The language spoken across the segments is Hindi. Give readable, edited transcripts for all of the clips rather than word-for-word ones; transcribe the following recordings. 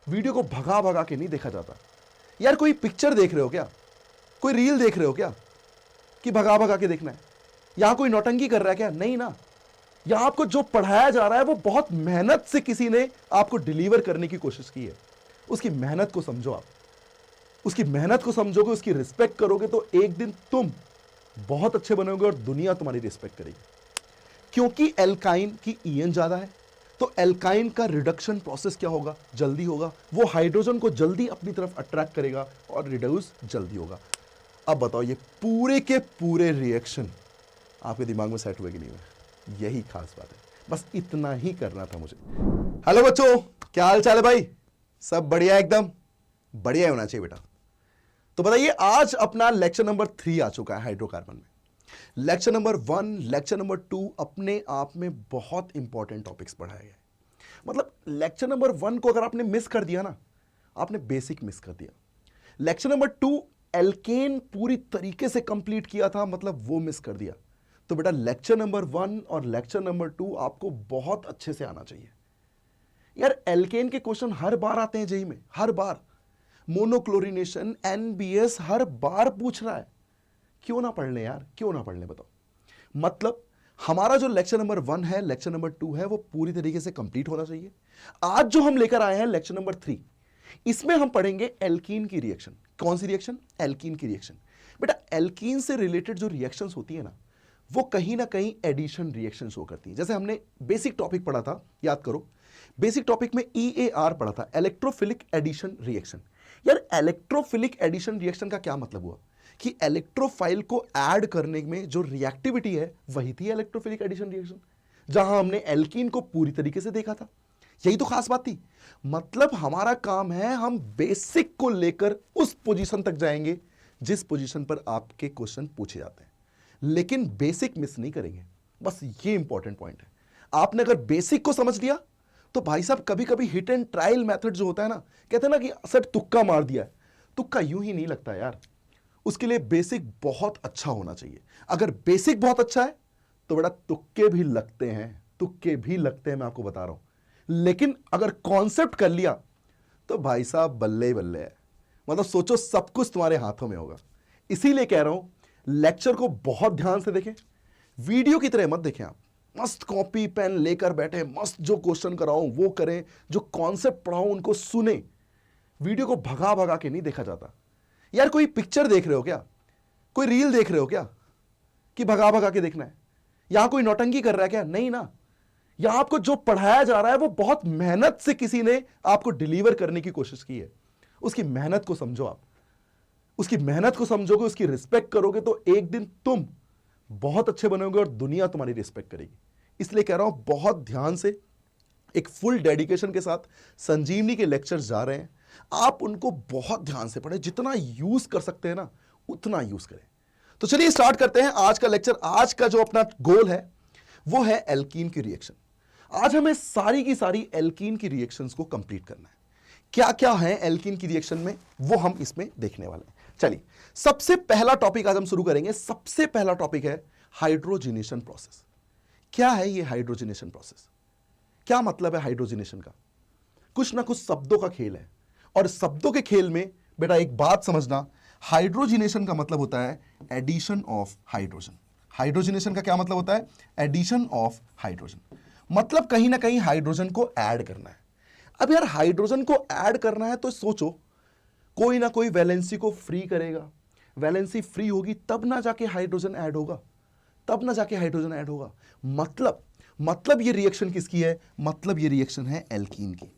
वीडियो को भगा भगा के नहीं देखा जाता। यार कोई पिक्चर देख रहे हो क्या, कोई रील देख रहे हो क्या कि भगा भगा के देखना है? यहां कोई नौटंकी कर रहा है क्या? नहीं ना। यहां आपको जो पढ़ाया जा रहा है वो बहुत मेहनत से किसी ने आपको डिलीवर करने की कोशिश की है। उसकी मेहनत को समझो। आप उसकी मेहनत को समझोगे, उसकी रिस्पेक्ट करोगे तो एक दिन तुम बहुत अच्छे बनोगे और दुनिया तुम्हारी रिस्पेक्ट करेगी। क्योंकि एल्काइन की ईएन ज्यादा है तो एल्काइन का रिडक्शन प्रोसेस क्या होगा? जल्दी होगा। वो हाइड्रोजन को जल्दी अपनी तरफ अट्रैक्ट करेगा और रिड्यूस जल्दी होगा। अब बताओ ये पूरे के पूरे रिएक्शन आपके दिमाग में सेट हुए कि नहीं हुए? यही खास बात है। बस इतना ही करना था मुझे। हेलो बच्चों, क्या हाल चाल है भाई? सब बढ़िया? एकदम बढ़िया होना चाहिए बेटा। तो बताइए, आज अपना लेक्चर नंबर 3 आ चुका है हाइड्रोकार्बन में। लेक्चर नंबर 1, लेक्चर नंबर 2 अपने आप में बहुत इंपॉर्टेंट टॉपिक्स पढ़ाए गए। मतलब लेक्चर नंबर 1 को अगर आपने मिस कर दिया ना, आपने बेसिक मिस कर दिया। लेक्चर नंबर 2 एल्केन पूरी तरीके से कंप्लीट किया था, मतलब वो मिस कर दिया। तो बेटा लेक्चर नंबर 1 और लेक्चर नंबर 2 आपको बहुत अच्छे से आना चाहिए। यार एल्केन के क्वेश्चन हर बार आते हैं जेईई में, हर बार। मोनोक्लोरिनेशन, एनबीएस हर बार पूछ रहा है। क्यों ना पढ़ ले यार, क्यों ना पढ़ ले बताओ। मतलब हमारा जो लेक्चर नंबर 1 है, लेक्चर नंबर 2 है, वो पूरी तरीके से कंप्लीट होना चाहिए। आज जो हम लेकर आए हैं लेक्चर नंबर 3, इसमें हम पढ़ेंगे एल्कीन की रिएक्शन। कौन सी रिएक्शन? एल्कीन की रिएक्शन। बेटा एल्कीन से रिलेटेड जो रिएक्शंस होती है ना, वो कहीं ना कहीं एडिशन रिएक्शन शो करती है। जैसे हमने बेसिक टॉपिक पढ़ा था, याद करो, बेसिक टॉपिक में EAR पढ़ा था, इलेक्ट्रोफिलिक एडिशन रिएक्शन। यार इलेक्ट्रोफिलिक एडिशन रिएक्शन का क्या मतलब हुआ कि इलेक्ट्रोफाइल को ऐड करने में जो रिएक्टिविटी है वही थी इलेक्ट्रोफिलिक एडिशन रिएक्शन, जहां हमने एल्कीन को पूरी तरीके से देखा था। यही तो खास बात थी। मतलब हमारा काम है, हम बेसिक को लेकर उस पोजीशन तक जाएंगे जिस पोजीशन पर आपके क्वेश्चन पूछे जाते हैं, लेकिन बेसिक मिस नहीं करेंगे। बस ये इंपॉर्टेंट पॉइंट है। आपने अगर बेसिक को समझ लिया तो भाई साहब कभी कभी हिट एंड ट्रायल मेथड जो होता है ना, कहते हैं ना कि सर तुक्का मार दिया है, तुक्का यूं ही नहीं लगता यार। उसके लिए बेसिक बहुत अच्छा होना चाहिए। अगर बेसिक बहुत अच्छा है तो बड़ा तुक्के भी लगते हैं, तुक्के भी लगते हैं, मैं आपको बता रहा हूं। लेकिन अगर कॉन्सेप्ट कर लिया तो भाई साहब बल्ले ही बल्ले है। मतलब सोचो सब कुछ तुम्हारे हाथों में होगा। इसीलिए कह रहा हूं लेक्चर को बहुत ध्यान से देखें, वीडियो की तरह मत देखें। आप मस्त कॉपी पेन लेकर बैठे, मस्त जो क्वेश्चन कराऊं वो करें, जो कॉन्सेप्ट पढ़ाऊं उनको सुने। वीडियो को भगा भगा के नहीं देखा जाता। यार कोई पिक्चर देख रहे हो क्या, कोई रील देख रहे हो क्या कि भगा भगा के देखना है? यहां कोई नौटंकी कर रहा है क्या? नहीं ना। यहां आपको जो पढ़ाया जा रहा है वो बहुत मेहनत से किसी ने आपको डिलीवर करने की कोशिश की है। उसकी मेहनत को समझो। आप उसकी मेहनत को समझोगे, उसकी रिस्पेक्ट करोगे तो एक दिन तुम बहुत अच्छे बनोगे और दुनिया तुम्हारी रिस्पेक्ट करेगी। इसलिए कह रहा हूं बहुत ध्यान से, एक फुल डेडिकेशन के साथ संजीवनी के लेक्चर्स जा रहे हैं, आप उनको बहुत ध्यान से पढ़ें। जितना यूज कर सकते हैं ना उतना यूज करें। तो चलिए स्टार्ट करते हैं आज का लेक्चर। आज का जो अपना गोल है वो है एल्कीन की रिएक्शन। आज हमें सारी की सारी एल्कीन की रिएक्शंस को कंप्लीट करना है। क्या क्या है एल्कीन की रिएक्शन में वो हम इसमें देखने वाले हैं। चलिए सबसे पहला टॉपिक आज हम शुरू करेंगे। सबसे पहला टॉपिक है हाइड्रोजिनेशन प्रोसेस। क्या है ये हाइड्रोजिनेशन प्रोसेस? क्या मतलब है हाइड्रोजिनेशन का? कुछ ना कुछ शब्दों का खेल है, और शब्दों के खेल में बेटा एक बात समझना, हाइड्रोजिनेशन का मतलब होता है एडिशन ऑफ हाइड्रोजन। हाइड्रोजिनेशन का क्या मतलब होता है? Addition of hydrogen. मतलब कहीं ना कहीं हाइड्रोजन को ऐड करना है। अब यार हाइड्रोजन को ऐड करना है तो सोचो, कोई ना कोई वैलेंसी को फ्री करेगा, वैलेंसी फ्री होगी तब ना जाके हाइड्रोजन ऐड होगा, तब ना जाके हाइड्रोजन ऐड होगा। मतलब ये रिएक्शन किसकी है? मतलब ये रिएक्शन है एल्कीन की।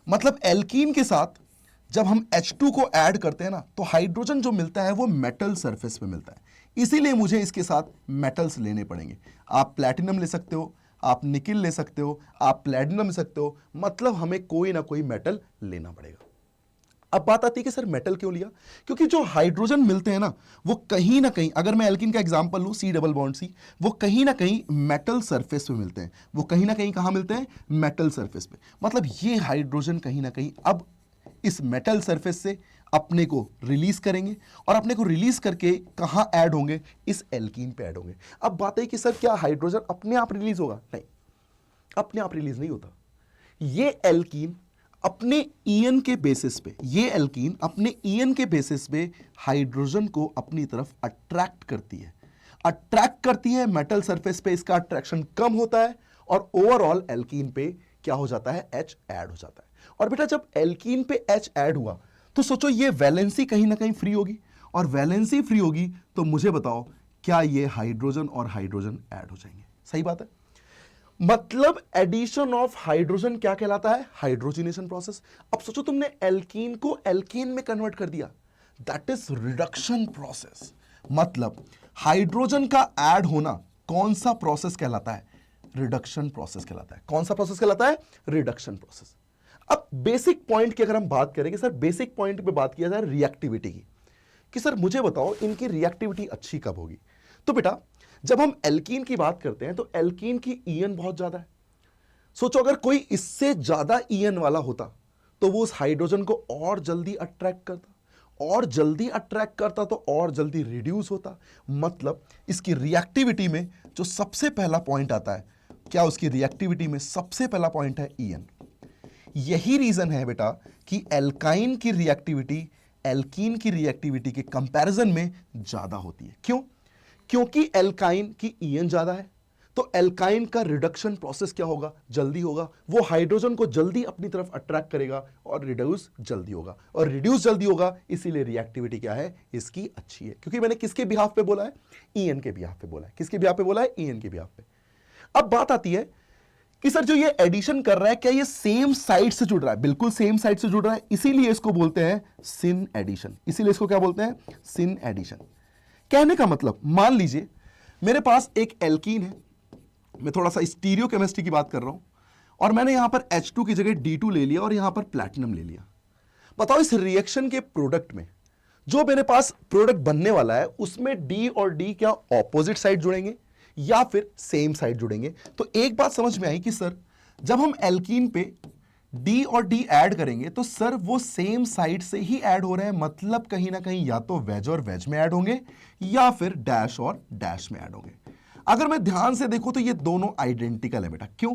मतलब एल्कीन के साथ जब हम H2 को ऐड करते हैं ना, तो हाइड्रोजन जो मिलता है वो मेटल सरफेस पे मिलता है। इसीलिए मुझे इसके साथ मेटल्स लेने पड़ेंगे। आप प्लैटिनम ले सकते हो, आप निकिल ले सकते हो, आप प्लैटिनम ले सकते हो, मतलब हमें कोई ना कोई मेटल लेना पड़ेगा। अब बात आती है कि सर मेटल क्यों लिया? क्योंकि जो हाइड्रोजन मिलते हैं ना, वो कहीं ना कहीं, अगर मैं एल्कीन का एग्जांपल लूं, C डबल बॉन्ड C, वो कहीं ना कहीं मेटल सरफेस पे मिलते हैं। वो कहीं ना कहीं कहां मिलते हैं? मेटल सरफेस पे। मतलब ये हाइड्रोजन कहीं ना कहीं अब इस मेटल सरफेस से अपने को रिलीज करेंगे, और अपने को रिलीज करके कहां ऐड होंगे? इस एल्कीन पे ऐड होंगे। अब बात है कि सर क्या हाइड्रोजन अपने आप रिलीज होगा? नहीं, अपने आप रिलीज नहीं होता। ये एल्कीन अपने ईएन के बेसिस पे, ये एल्कीन अपने ईएन के बेसिस पे हाइड्रोजन को अपनी तरफ अट्रैक्ट करती है, मेटल सरफेस पे इसका अट्रैक्शन कम होता है और ओवरऑल एल्कीन पे क्या हो जाता है, H ऐड हो जाता है। और बेटा जब एल्कीन पे H ऐड हुआ तो सोचो ये वैलेंसी कहीं ना कहीं फ्री होगी, और वैलेंसी फ्री होगी तो मुझे बताओ क्या ये हाइड्रोजन और हाइड्रोजन ऐड हो जाएंगे? सही बात है। मतलब एडिशन ऑफ हाइड्रोजन क्या कहलाता है, हाइड्रोजनेशन प्रोसेस। अब सोचो तुमने एल्कीन को एल्केन में कन्वर्ट कर दिया, दैट इज रिडक्शन प्रोसेस। मतलब हाइड्रोजन का ऐड होना कौन सा प्रोसेस कहलाता है, रिडक्शन प्रोसेस कहलाता है। कौन सा प्रोसेस कहलाता है, रिडक्शन प्रोसेस। अब बेसिक पॉइंट की अगर हम बात करें कि सर बेसिक पॉइंट पे बात किया जाए रिएक्टिविटी की, कि सर मुझे बताओ इनकी रिएक्टिविटी अच्छी कब होगी। तो बेटा जब हम एल्कीन की बात करते हैं तो एल्कीन की ईएन बहुत ज्यादा है। सोचो अगर कोई इससे ज्यादा ईएन वाला होता तो वो उस हाइड्रोजन को और जल्दी अट्रैक्ट करता, और जल्दी अट्रैक्ट करता तो और जल्दी रिड्यूस होता। मतलब इसकी रिएक्टिविटी में जो सबसे पहला पॉइंट आता है, क्या उसकी रिएक्टिविटी में सबसे पहला पॉइंट है ईएन। यही रीजन है बेटा कि एल्काइन की रिएक्टिविटी एल्कीन की रिएक्टिविटी के कंपैरिजन में ज्यादा होती है। क्यों? क्योंकि एल्काइन की ईएन ज्यादा है, तो एल्काइन का रिडक्शन प्रोसेस क्या होगा, जल्दी होगा। वो हाइड्रोजन को जल्दी अपनी तरफ अट्रैक्ट करेगा और रिड्यूस जल्दी होगा, और रिड्यूस जल्दी होगा, इसीलिए रिएक्टिविटी क्या है इसकी अच्छी है। क्योंकि मैंने किसके बिहाफ पे बोला है, ईएन के बिहाफ पे बोला है। किसके बिहाफ पे बोला है, ईएन के बिहाफ पे। अब बात आती है कि सर जो ये एडिशन कर रहा है क्या ये सेम साइड से जुड़ रहा है, बिल्कुल सेम साइड से जुड़ रहा है, इसीलिए इसको बोलते हैं सिन एडिशन। इसीलिए इसको क्या बोलते हैं, सिन एडिशन। कहने का मतलब मान लीजिए मेरे पास एक एल्कीन है, मैं थोड़ा सा स्टीरियो केमिस्ट्री की बात कर रहा हूं, और मैंने यहां पर H2 की जगह D2 ले लिया और यहां पर प्लैटिनम ले लिया। बताओ इस रिएक्शन के प्रोडक्ट में जो मेरे पास प्रोडक्ट बनने वाला है उसमें D और D क्या ऑपोजिट साइड जुड़ेंगे या फिर सेम साइड जुड़ेंगे? तो एक बात समझ में आई कि सर जब हम एल्कीन पे D और D ऐड करेंगे तो सर वो सेम साइड से ही ऐड हो रहे हैं। मतलब कहीं ना कहीं या तो वेज और वेज में ऐड होंगे या फिर डैश और डैश में ऐड होंगे। अगर मैं ध्यान से देखूं तो ये दोनों आइडेंटिकल है बेटा। क्यों?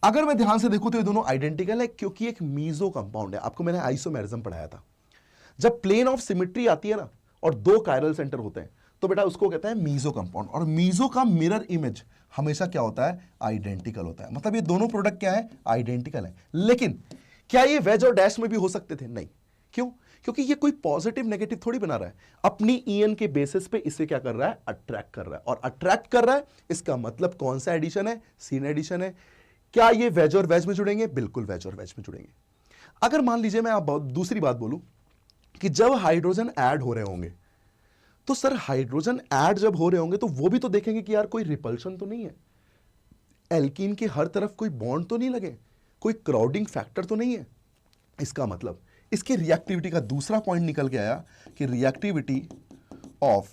अगर मैं ध्यान से देखूं तो ये दोनों आइडेंटिकल है क्योंकि एक मीजो कंपाउंड है। आपको मैंने आइसोमेरिज्म पढ़ाया था, जब प्लेन ऑफ सिमेट्री आती है ना और दो कायरल सेंटर होते हैं तो बेटा उसको कहते हैं मीजो कंपाउंड। और मीजो का मिरर इमेज हमेशा क्या होता है, आइडेंटिकल होता है। मतलब ये दोनों प्रोडक्ट क्या है, आइडेंटिकल है। लेकिन क्या ये वेज और डैश में भी हो सकते थे? नहीं। क्यों? क्योंकि ये कोई पॉजिटिव नेगेटिव थोड़ी बना रहा है, अपनी ईएन के बेसिस पे इसे क्या कर रहा है, अट्रैक्ट कर रहा है। और अट्रैक्ट कर रहा है इसका मतलब कौन सा एडिशन है, सिन एडिशन है। क्या ये वेज और वेज में जुड़ेंगे? बिल्कुल वेज और वेज में जुड़ेंगे। अगर मान लीजिए मैं आप दूसरी बात बोलूं कि जब हाइड्रोजन ऐड हो रहे होंगे तो सर हाइड्रोजन ऐड जब हो रहे होंगे तो वो भी तो देखेंगे कि यार कोई रिपल्शन तो नहीं है, एल्कीन के हर तरफ कोई बॉन्ड तो नहीं लगे, कोई क्राउडिंग फैक्टर तो नहीं है। इसका मतलब इसकी रिएक्टिविटी का दूसरा पॉइंट निकल के आया कि रिएक्टिविटी ऑफ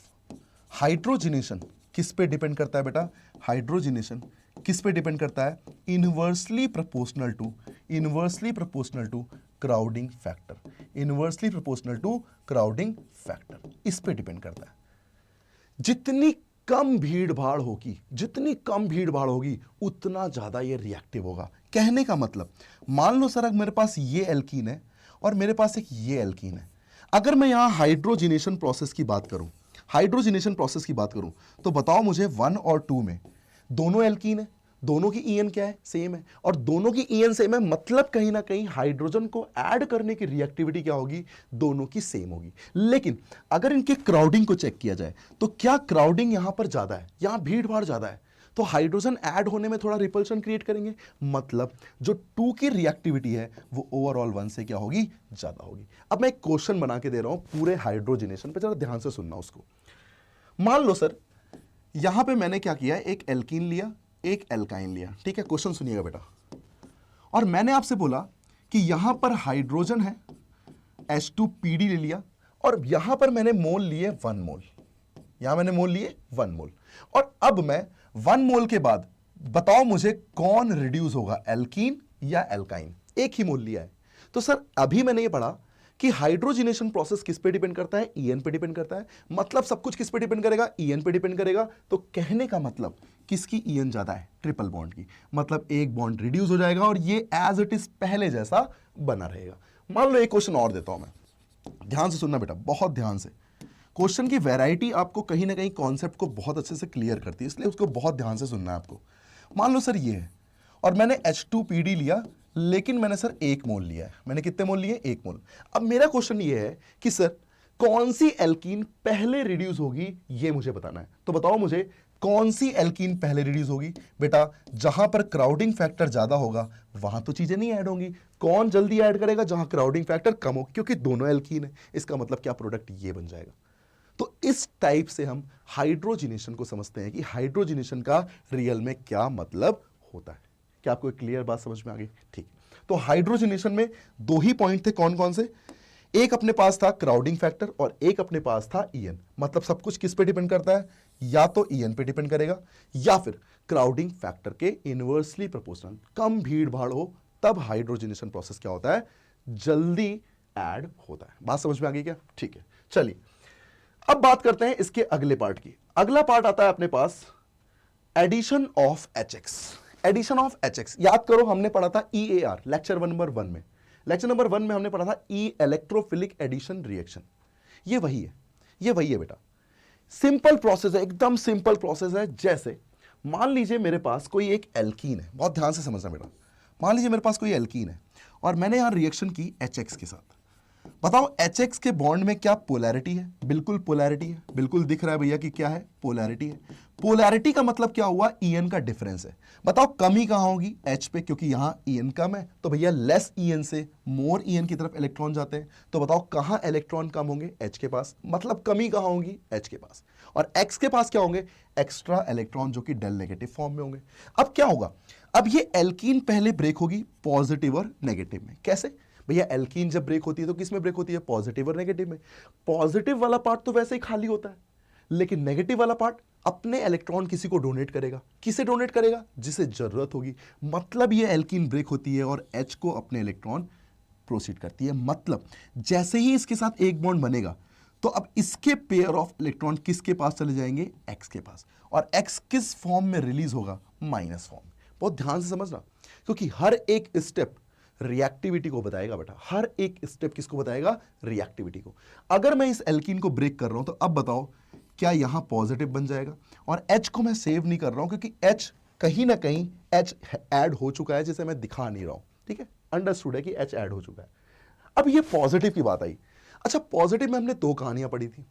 हाइड्रोजनेशन किस पे डिपेंड करता है बेटा, हाइड्रोजनेशन किस पे डिपेंड करता है, inversely proportional to crowding factor, inversely proportional to crowding factor, इस पे डिपेंड करता है। जितनी कम भीड़ भाड़ होगी उतना ज्यादा ये रिएक्टिव होगा। कहने का मतलब मान लो सर अगर मेरे पास ये एल्कीन है और मेरे पास एक ये एल्कीन है, अगर मैं यहां हाइड्रोजनेशन प्रोसेस की बात करूं तो बताओ मुझे 1 और 2 में दोनों एल्कीन है, दोनों की ईएन क्या है, सेम है, और दोनों की ईएन सेम है। मतलब कहीं ना कहीं हाइड्रोजन को ऐड करने की रिएक्टिविटी क्या होगी, दोनों की सेम होगी। लेकिन अगर इनके क्राउडिंग को चेक किया जाए तो क्या क्राउडिंग यहां पर ज्यादा है, यहां भीड़ भाड़ ज्यादा है, तो हाइड्रोजन ऐड होने में थोड़ा रिपल्शन क्रिएट करेंगे। मतलब जो 2 की रिएक्टिविटी है वो ओवरऑल 1 से क्या होगी, ज्यादा होगी। अब मैं एक क्वेश्चन बना के दे रहा हूं पूरे हाइड्रोजनेशन पे, जरा ध्यान से सुनना उसको। मान लो सर यहां पे मैंने क्या किया, एक एल्कीन लिया, एक एल्काइन लिया, ठीक है। क्वेश्चन सुनिएगा बेटा, और मैंने आपसे बोला कि यहां पर हाइड्रोजन है, H2PD ले लिया, और यहां पर मैंने मोल लिए 1 मोल, यहां मैंने मोल लिए 1 मोल। और अब मैं 1 मोल के बाद बताओ मुझे कौन रिड्यूस होगा, एल्कीन या एल्काइन? एक ही मोल लिया है। तो सर अभी मैंने ये पढ़ा कि हाइड्रोजिनेशन प्रोसेस किस पे डिपेंड करता है, ईएन पे डिपेंड करता है। मतलब सब कुछ किस पे डिपेंड करेगा, ईएन पे डिपेंड करेगा। तो कहने का मतलब किसकी ईएन ज्यादा है, ट्रिपल बॉन्ड की। मतलब एक बॉन्ड रिड्यूस हो जाएगा और ये एज इट इज पहले जैसा बना रहेगा। मान लो एक क्वेश्चन और देता हूं मैं, ध्यान से सुनना बेटा, बहुत ध्यान से। क्वेश्चन की वैरायटी आपको कहीं ना कहीं कॉन्सेप्ट को बहुत अच्छे से क्लियर करती है, इसलिए उसको बहुत ध्यान से सुनना है आपको। मान लो सर ये है और मैंने H2PD लिया, लेकिन मैंने सर 1 मोल लिया है। मैंने कितने मोल लिए, 1 मोल। अब मेरा क्वेश्चन ये है कि सर कौन सी एल्कीन पहले रिड्यूस होगी, ये मुझे बताना है। तो बताओ मुझे कौन सी एल्कीन पहले रिड्यूस होगी। बेटा जहां पर क्राउडिंग फैक्टर ज्यादा होगा वहां तो चीजें नहीं ऐड होंगी। कौन जल्दी ऐड करेगा, जहां क्राउडिंग फैक्टर कम हो, क्योंकि दोनों एल्कीन है। इसका मतलब क्या, प्रोडक्ट ये बन जाएगा। तो इस टाइप से हम हाइड्रोजिनेशन को समझते हैं कि हाइड्रोजिनेशन का रियल में क्या मतलब होता है। क्या आपको एक क्लियर बात समझ में आ गई? ठीक। तो हाइड्रोजिनेशन में 2 ही पॉइंट थे, कौन कौन से? एक अपने पास था क्राउडिंग फैक्टर और एक अपने पास था ईएन। मतलब सब कुछ किस पे डिपेंड करता है, या तो ईएन पे डिपेंड करेगा या फिर क्राउडिंग फैक्टर के इनवर्सली प्रोपोर्शनल। कम भीड़ भाड़ हो तब हाइड्रोजिनेशन प्रोसेस क्या होता है, जल्दी ऐड होता है। बात समझ में आ गई क्या? ठीक है, चलिए अब बात करते हैं इसके अगले पार्ट की। अगला पार्ट आता है अपने पास addition of HX। Addition of HX याद करो, हमने पढ़ा था EAR लेक्चर नंबर 1 में। लेक्चर नंबर 1 में हमने पढ़ा था ई इलेक्ट्रोफिलिक एडिशन रिएक्शन। ये वही है, ये वही है बेटा। सिंपल प्रोसेस है, एकदम सिंपल प्रोसेस है। जैसे मान लीजिए मेरे पास कोई एक एल्कीन है, बहुत ध्यान से समझना बेटा। मान लीजिए मेरे पास कोई एल्कीन है और मैंने यहां रिएक्शन की HX के साथ। बताओ HX के बॉन्ड में क्या पोलैरिटी है? बिल्कुल पोलैरिटी है, बिल्कुल दिख रहा है भैया कि क्या है, पोलैरिटी है। पोलैरिटी का मतलब क्या हुआ, ईएन का डिफरेंस है। बताओ कमी कहां होगी, H पे, क्योंकि यहां ईएन कम है तो भैया लेस ईएन से मोर ईएन की तरफ इलेक्ट्रॉन जाते हैं। तो बताओ कहां इलेक्ट्रॉन कम होंगे, H के पास। मतलब कमी कहां होगी, H के पास। और X के पास क्या होंगे, एक्स्ट्रा इलेक्ट्रॉन, जो कि डेल नेगेटिव फॉर्म में होंगे। अब क्या होगा, अब ये एल्कीन पहले ब्रेक होगी पॉजिटिव और नेगेटिव में। कैसे भैया, एल्कीन जब ब्रेक होती है तो किस में ब्रेक होती है, पॉजिटिव और नेगेटिव में। पॉजिटिव वाला पार्ट तो वैसे ही खाली होता है, लेकिन नेगेटिव वाला पार्ट अपने इलेक्ट्रॉन किसी को डोनेट करेगा। किसे डोनेट करेगा, जिसे जरूरत होगी। मतलब ये एल्कीन ब्रेक होती है और H को अपने इलेक्ट्रॉन प्रोसीड करती है। मतलब जैसे ही इसके साथ एक बॉन्ड बनेगा तो अब इसके पेयर ऑफ इलेक्ट्रॉन किसके पास चले जाएंगे, X के पास। और X किस फॉर्म में रिलीज होगा, माइनस फॉर्म। बहुत ध्यान से समझना, क्योंकि हर एक स्टेप रिएक्टिविटी को बताएगा बेटा। हर एक स्टेप किसको बताएगा, रिएक्टिविटी को। अगर मैं इस एल्कीन को ब्रेक कर रहा हूं तो अब बताओ क्या यहां पॉजिटिव बन जाएगा। और H को मैं सेव नहीं कर रहा हूं, क्योंकि H कहीं ना कहीं H ऐड हो चुका है, जिसे मैं दिखा नहीं रहा हूं। ठीक है, अंडरस्टूड है कि H ऐड हो चुका है। अब ये पॉजिटिव की बात आई। अच्छा, पॉजिटिव में हमने 2 कहानियां पढ़ी थी।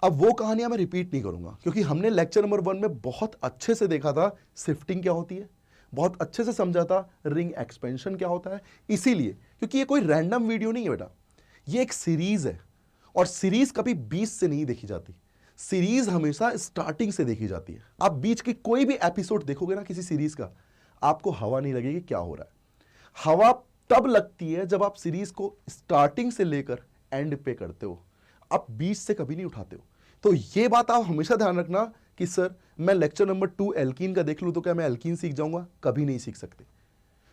अब वो कहानियां मैं रिपीट नहीं करूंगा, क्योंकि हमने लेक्चर नंबर 1 में बहुत अच्छे से देखा था शिफ्टिंग क्या होती है, बहुत अच्छे से समझा था रिंग एक्सपेंशन क्या होता है। इसीलिए, क्योंकि ये कोई रैंडम वीडियो नहीं है बेटा, ये एक सीरीज है। और सीरीज कभी 20 से नहीं देखी जाती, सीरीज हमेशा स्टार्टिंग से देखी जाती है। आप बीच की कोई भी एपिसोड देखोगे ना किसी सीरीज का, आपको हवा नहीं लगेगी क्या हो रहा है। हवा तब लगती है जब आप सीरीज को स्टार्टिंग से लेकर एंड पे करते हो, आप बीच से कभी नहीं उठाते हो। तो ये बात आप हमेशा ध्यान रखना कि सर मैं लेक्चर नंबर 2 एल्कीन का देख लूं तो क्या मैं एल्कीन सीख जाऊंगा, कभी नहीं सीख सकते।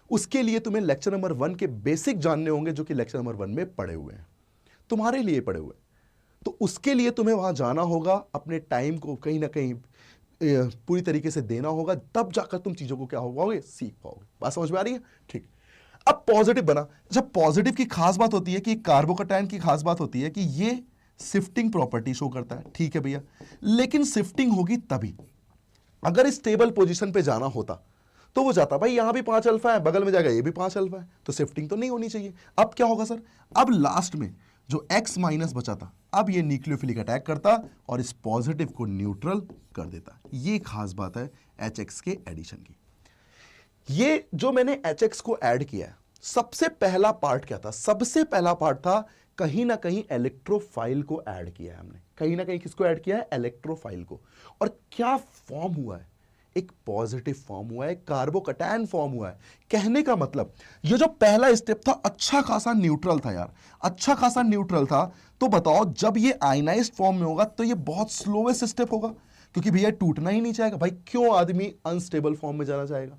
उसके लिए तुम्हें लेक्चर नंबर 1 के बेसिक जानने होंगे, जो कि लेक्चर नंबर 1 में पढ़े हुए हैं, तुम्हारे लिए पढ़े हुए। तो उसके लिए तुम्हें वहां जाना होगा, अपने टाइम को कहीं ना कहीं पूरी तरीके से देना होगा, तब जाकर तुम चीजों को क्या हो पाओगे, सीख पाओगे। बात समझ में आ रही है? ठीक। अब पॉजिटिव बना। जब पॉजिटिव की खास बात होती है कि कार्बोकैटायन की खास बात होती है कि ये शिफ्टिंग प्रॉपर्टी शो करता है। ठीक है भैया, लेकिन शिफ्टिंग होगी तभी, अगर स्टेबल पोजीशन पे जाना होता तो वो जाता, भाई यहां भी 5 अल्फा है, बगल में जाएगा ये भी 5 अल्फा है, तो शिफ्टिंग तो नहीं होनी चाहिए। अब क्या होगा सर, अब लास्ट में जो X माइनस बचा था, अब ये न्यूक्लियोफिलिक अटैक करता और इस पॉजिटिव को न्यूट्रल कर देता। ये खास बात है HX के एडिशन की। ये जो मैंने HX को ऐड किया है, सबसे पहला पार्ट क्या था, सबसे पहला पार्ट था कहीं ना कहीं इलेक्ट्रोफाइल को ऐड किया है हमने। कहीं ना कहीं किसको ऐड किया है, इलेक्ट्रोफाइल को। और क्या फॉर्म हुआ है, एक पॉजिटिव फॉर्म हुआ है, कार्बोकैटायन फॉर्म हुआ है। कहने का मतलब ये जो पहला स्टेप था अच्छा खासा न्यूट्रल था यार, अच्छा खासा न्यूट्रल था। तो बताओ जब ये आयनाइज्ड फॉर्म में होगा तो ये बहुत स्लोवेस्ट स्टेप होगा, क्योंकि भैया टूटना ही नहीं चाहेगा। भाई क्यों आदमी अनस्टेबल फॉर्म में जाना चाहेगा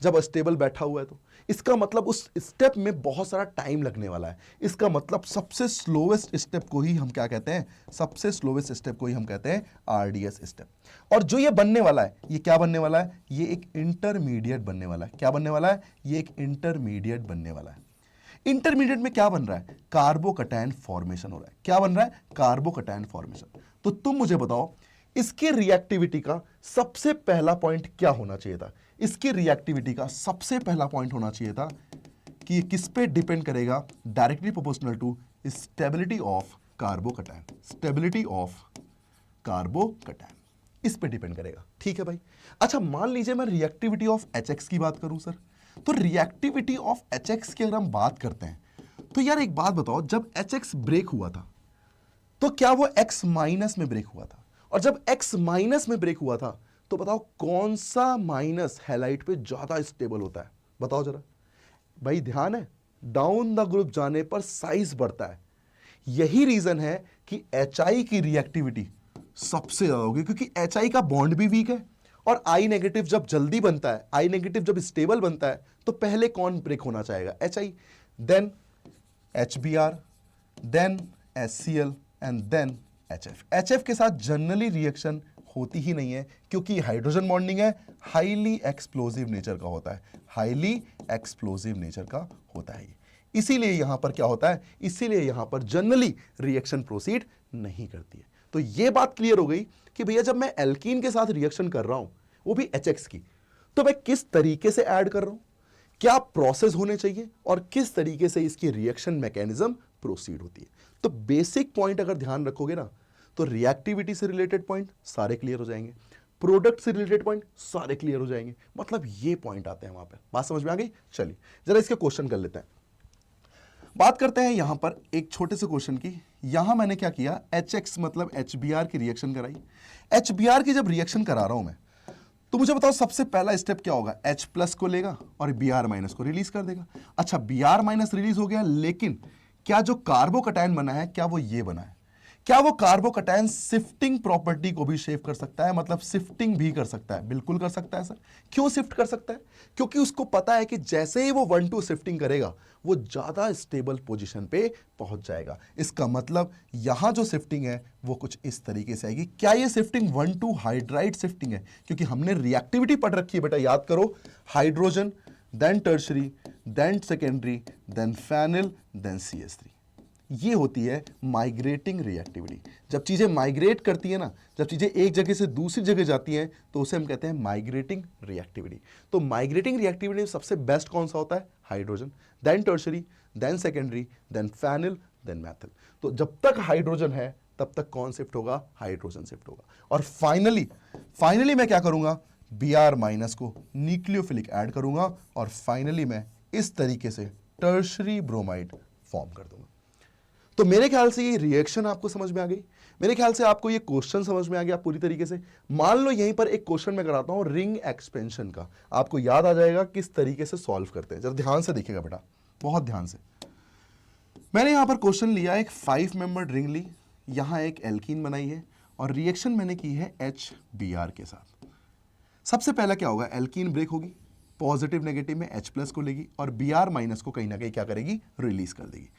जब स्टेबल बैठा हुआ है? तो इसका मतलब उस स्टेप में बहुत सारा टाइम लगने वाला है। इसका मतलब सबसे स्लोवेस्ट स्टेप को ही हम क्या कहते हैं, सबसे स्लोवेस्ट स्टेप को ही हम कहते हैं आरडीएस स्टेप। और जो ये बनने वाला है, ये क्या बनने वाला है, ये एक इंटरमीडिएट बनने वाला है। क्या बनने वाला है, ये एक इंटरमीडिएट बनने वाला है। इंटरमीडिएट में क्या बन रहा है, कार्बोकैटायन फॉर्मेशन हो रहा है। क्या बन रहा है, कार्बोकैटायन फॉर्मेशन। तो तुम मुझे बताओ इसके रिएक्टिविटी का सबसे पहला पॉइंट क्या होना चाहिए था। इसकी रिएक्टिविटी का सबसे पहला पॉइंट होना चाहिए था कि ये किस पे डिपेंड करेगा, directly proportional to stability of carbocation. Stability of carbocation इस पे डिपेंड करेगा। ठीक है भाई। अच्छा मान लीजिए मैं रिएक्टिविटी ऑफ HX की बात करूं सर, तो रिएक्टिविटी ऑफ HX की अगर हम बात करते हैं तो यार एक बात बताओ, जब HX ब्रेक हुआ था तो क्या वो X माइनस में ब्रेक हुआ था, और जब X माइनस में ब्रेक हुआ था तो बताओ कौन सा माइनस हैलाइड पे ज्यादा स्टेबल होता है, बताओ जरा भाई। ध्यान है, डाउन द ग्रुप जाने पर साइज बढ़ता है। यही रीजन है कि HI की रिएक्टिविटी सबसे ज्यादा होगी, क्योंकि HI का बॉन्ड भी वीक है और I नेगेटिव जब जल्दी बनता है, I नेगेटिव जब स्टेबल बनता है तो पहले कौन ब्रेक होना चाहेगा, HI, then HBr, then HCl and then HF। HF के साथ जनरली रिएक्शन होती ही नहीं है, क्योंकि हाइड्रोजन बॉन्डिंग है, हाईली एक्सप्लोसिव नेचर का होता है, हाईली एक्सप्लोसिव नेचर का होता है। इसीलिए यहां पर क्या होता है, इसीलिए यहां पर जनरली रिएक्शन प्रोसीड नहीं करती है। तो यह बात क्लियर हो गई कि भैया जब मैं एल्कीन के साथ रिएक्शन कर रहा हूं, वो भी HX की, तो मैं किस तरीके से ऐड कर रहा हूं, क्या प्रोसेस होने चाहिए और किस तरीके से इसकी रिएक्शन मैकेनिज्म प्रोसीड होती है। तो बेसिक पॉइंट अगर ध्यान रखोगे ना, तो रिएक्टिविटी से रिलेटेड पॉइंट सारे क्लियर हो जाएंगे, प्रोडक्ट से रिलेटेड पॉइंट सारे क्लियर हो जाएंगे। मतलब ये पॉइंट आते हैं वहां पे। बात समझ में आ गई। चलिए जरा इसके क्वेश्चन कर लेते हैं। बात करते हैं यहां पर एक छोटे से क्वेश्चन की। यहां मैंने क्या किया, HX मतलब HBr की रिएक्शन कराई। HBr की जब रिएक्शन करा रहा हूं मैं, तो मुझे बताओ सबसे पहला स्टेप क्या होगा, H प्लस को लेगा और Br माइनस को रिलीज कर देगा। अच्छा Br माइनस रिलीज हो गया, लेकिन क्या जो कार्बोकैटायन बना है, क्या वो ये बना है, क्या वो कार्बोकैटायन शिफ्टिंग प्रॉपर्टी को भी शेव कर सकता है, मतलब शिफ्टिंग भी कर सकता है। बिल्कुल कर सकता है सर। क्यों शिफ्ट कर सकता है, क्योंकि उसको पता है कि जैसे ही वो 1,2 शिफ्टिंग करेगा वो ज्यादा स्टेबल पोजीशन पे पहुंच जाएगा। इसका मतलब यहां जो शिफ्टिंग है वो कुछ इस तरीके से आएगी। क्या ये शिफ्टिंग 1,2 हाइड्राइड शिफ्टिंग है, क्योंकि हमने रिएक्टिविटी पढ़ रखी है बेटा, याद करो, hydrogen then tertiary then secondary then phenyl then CH3। ये होती है माइग्रेटिंग रिएक्टिविटी। जब चीजें माइग्रेट करती है ना, जब चीजें एक जगह से दूसरी जगह जाती हैं, तो उसे हम कहते हैं माइग्रेटिंग रिएक्टिविटी। तो माइग्रेटिंग रिएक्टिविटी में सबसे बेस्ट कौन सा होता है, hydrogen, then tertiary, then secondary, then phenyl, then methyl. तो जब तक हाइड्रोजन है तब तक कौन शिफ्ट होगा, हाइड्रोजन शिफ्ट होगा। और फाइनली मैं क्या करूंगा, Br माइनस को न्यूक्लियोफिलिक ऐड करूंगा और फाइनली मैं इस तरीके से टर्शरी ब्रोमाइड फॉर्म कर दूंगा। तो मेरे ख्याल से ये रिएक्शन आपको समझ में आ गई, मेरे ख्याल से आपको ये क्वेश्चन समझ में आ गया पूरी तरीके से। मान लो यहीं पर एक क्वेश्चन मैं कराता हूं रिंग एक्सपेंशन का, आपको याद आ जाएगा किस तरीके से सॉल्व करते हैं। जरा ध्यान से देखिएगा बेटा, बहुत ध्यान से। मैंने यहां पर क्वेश्चन लिया, एक 5 मेंबर्ड रिंग ली, यहां एक एल्कीन बनाई है और रिएक्शन मैंने की है HBr के साथ। सबसे पहला क्या होगा, एल्कीन ब्रेक होगी, पॉजिटिव नेगेटिव में H प्लस को लेगी और Br माइनस को कहीं ना कहीं क्या करेगी, रिलीज कर देगी।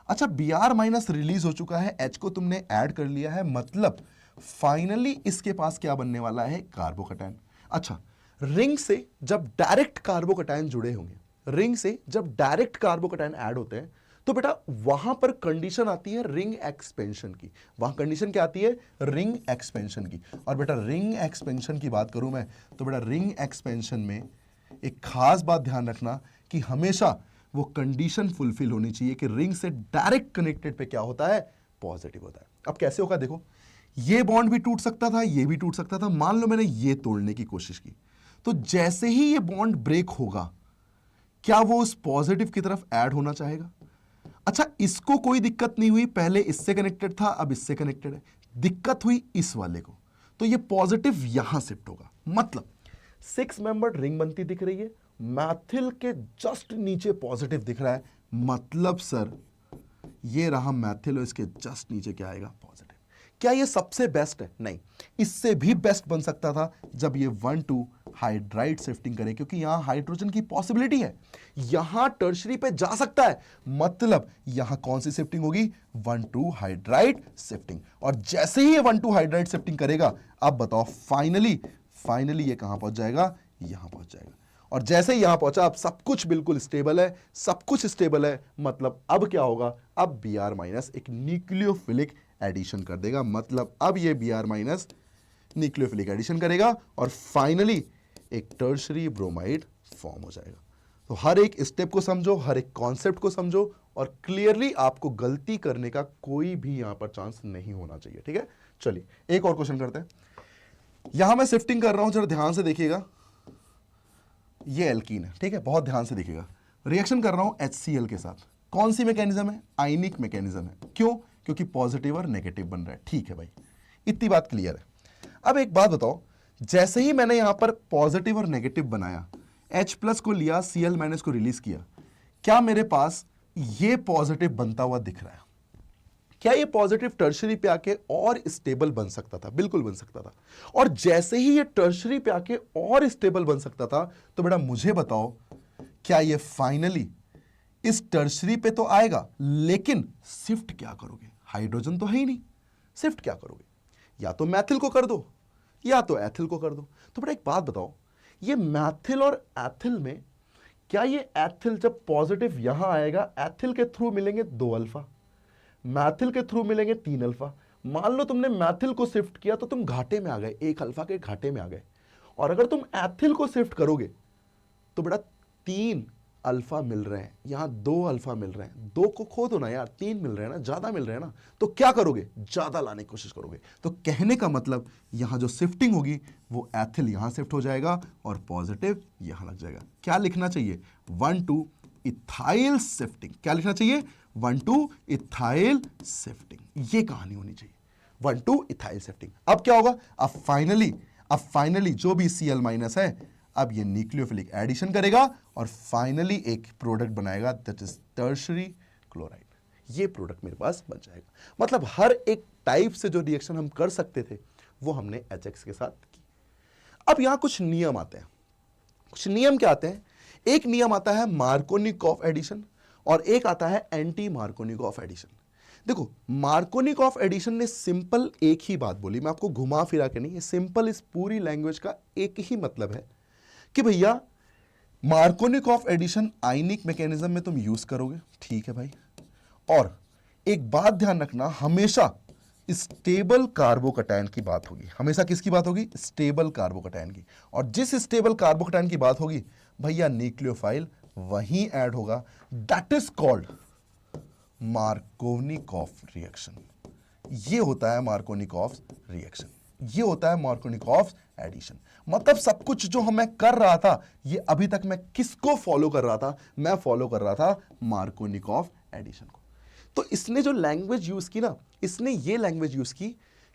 अच्छा Br माइनस रिलीज हो चुका है, H को तुमने ऐड कर लिया है, मतलब फाइनली इसके पास क्या बनने वाला है, कार्बोकैटायन। अच्छा रिंग से जब डायरेक्ट कार्बोकैटायन जुड़े होंगे, रिंग से जब डायरेक्ट कार्बोकैटायन ऐड होते हैं, तो बेटा वहां पर कंडीशन आती है रिंग एक्सपेंशन की। वहां कंडीशन क्या आती है, रिंग एक्सपेंशन की। और बेटा रिंग एक्सपेंशन की बात करूं मैं, तो बेटा रिंग एक्सपेंशन में एक खास बात ध्यान रखना कि हमेशा वो कंडीशन फुलफिल होनी चाहिए कि रिंग से डायरेक्ट कनेक्टेड पे क्या होता है, पॉजिटिव होता है। अब कैसे होगा देखो, ये बॉन्ड भी टूट सकता था, ये भी टूट सकता था। मान लो मैंने ये तोड़ने की कोशिश की, तो जैसे ही ये बॉन्ड ब्रेक होगा, क्या वो उस पॉजिटिव की तरफ ऐड होना चाहेगा। अच्छा इसको कोई दिक्कत नहीं हुई, पहले इससे कनेक्टेड था, अब इससे कनेक्टेड है, दिक्कत हुई इस वाले को, तो ये पॉजिटिव यहां शिफ्ट होगा। मतलब 6 मेंबर्ड रिंग बनती दिख रही है, मैथिल के जस्ट नीचे पॉजिटिव दिख रहा है, मतलब सर ये रहा मैथिल और इसके जस्ट नीचे क्या आएगा, पॉजिटिव। क्या ये सबसे बेस्ट है, नहीं, इससे भी बेस्ट बन सकता था जब ये 1,2 हाइड्राइड शिफ्टिंग करें, क्योंकि यहां हाइड्रोजन की पॉसिबिलिटी है, यहां टर्शरी पे जा सकता है, मतलब यहां कौन सी शिफ्टिंग होगी, 1,2 हाइड्राइड शिफ्टिंग। और जैसे ही ये 1,2 हाइड्राइड शिफ्टिंग करेगा, अब बताओ फाइनली ये कहां पहुंच जाएगा, यहां पहुंच जाएगा। और जैसे ही यहां पहुंचा, अब सब कुछ बिल्कुल स्टेबल है, सब कुछ स्टेबल है, मतलब अब क्या होगा, अब Br- एक न्यूक्लियोफिलिक एडिशन कर देगा, मतलब अब ये Br- न्यूक्लियोफिलिक एडिशन करेगा और फाइनली एक टर्शरी ब्रोमाइड फॉर्म हो जाएगा। तो हर एक स्टेप को समझो, हर एक कॉन्सेप्ट को समझो, और क्लियरली आपको गलती करने का कोई भी यहां पर चांस नहीं होना चाहिए, ठीक है। चलिए एक और क्वेश्चन करते हैं। यहां मैं शिफ्टिंग कर रहा हूं, जरा ध्यान से देखिएगा, ये एल्कीन है, ठीक है, बहुत ध्यान से देखिएगा। रिएक्शन कर रहा हूं HCl के साथ, कौन सी मैकेनिज्म है, आयनिक मैकेनिज्म है। क्यों, क्योंकि पॉजिटिव और नेगेटिव बन रहा है, ठीक है भाई, इतनी बात क्लियर है। अब एक बात बताओ, जैसे ही मैंने यहां पर पॉजिटिव और नेगेटिव बनाया, H+ को लिया, Cl- को रिलीज किया, क्या मेरे पास ये पॉजिटिव बनता हुआ दिख रहा है? क्या ये पॉजिटिव टर्शरी पे आके और स्टेबल बन सकता था? बिल्कुल बन सकता था। और जैसे ही ये टर्शरी पे आके और स्टेबल बन सकता था, तो बेटा मुझे बताओ, क्या ये फाइनली इस टर्शरी पे तो आएगा, लेकिन शिफ्ट क्या करोगे? हाइड्रोजन तो है ही नहीं, शिफ्ट क्या करोगे? या तो मैथिल को कर दो, या तो एथिल को कर दो। तो बेटा एक बात बताओ, ये मैथिल और एथिल में, क्या ये एथिल जब पॉजिटिव यहां आएगा, एथिल के थ्रू मिलेंगे 2 अल्फा, मैथिल के थ्रू मिलेंगे 3 अल्फा। मान लो तुमने मैथिल को शिफ्ट किया तो तुम घाटे में आ गए, 1 अल्फा के घाटे में आ गए। और अगर तुम एथिल को शिफ्ट करोगे तो बेटा 3 अल्फा मिल रहे हैं, यहां 2 अल्फा मिल रहे हैं, 2 को खो दो ना यार, 3 मिल रहे हैं ना, ज्यादा मिल रहे हैं ना, तो क्या करोगे, ज्यादा लाने की कोशिश करोगे। तो कहने का मतलब यहां जो शिफ्टिंग होगी वो एथिल यहां शिफ्ट हो जाएगा और पॉजिटिव यहां लग जाएगा। क्या लिखना चाहिए, 1,2 इथाइल शिफ्टिंग। क्या लिखना चाहिए, 1,2 इथाइल शिफ्टिंग। ये कहानी होनी चाहिए, 1,2 इथाइल शिफ्टिंग। अब क्या होगा, अब फाइनली जो भी Cl- है, अब ये न्यूक्लियोफिलिक एडिशन करेगा और फाइनली एक प्रोडक्ट बनाएगा, दैट इज टर्शरी क्लोराइड। ये प्रोडक्ट मेरे पास बन जाएगा। मतलब हर एक टाइप से जो रिएक्शन हम कर सकते थे वो हमने HX के साथ की। अब यहां कुछ नियम आते हैं। कुछ नियम क्या आते हैं, एक नियम आता है मार्कोनिकॉफ एडिशन और एक आता है एंटी मार्कोनिकॉफ एडिशन। देखो, मार्कोनिकॉफ एडिशन ने सिंपल एक ही बात बोली, मैं आपको घुमा फिरा के नहीं, ये सिंपल इस पूरी लैंग्वेज का एक ही मतलब है कि भैया मार्कोनिकॉफ एडिशन आयनिक मैकेनिज्म में तुम यूज करोगे, ठीक है भाई। और एक बात ध्यान रखना, हमेशा स्टेबल कार्बोकैटायन की बात होगी। हमेशा किसकी बात होगी, स्टेबल कार्बोकैटायन की। और जिस स्टेबल कार्बोकैटायन की बात होगी भैया, न्यूक्लियोफाइल वहीं ऐड होगा, that is called Markovnikov reaction. ये होता है मार्कोनिकॉफ रिएक्शन, ये होता है मार्कोनिकॉफ एडिशन। मतलब सब कुछ जो मैं कर रहा था, ये अभी तक मैं किसको फॉलो कर रहा था, मैं फॉलो कर रहा था मार्कोनिकॉफ एडिशन को। तो इसने जो लैंग्वेज यूज की ना, इसने ये लैंग्वेज यूज की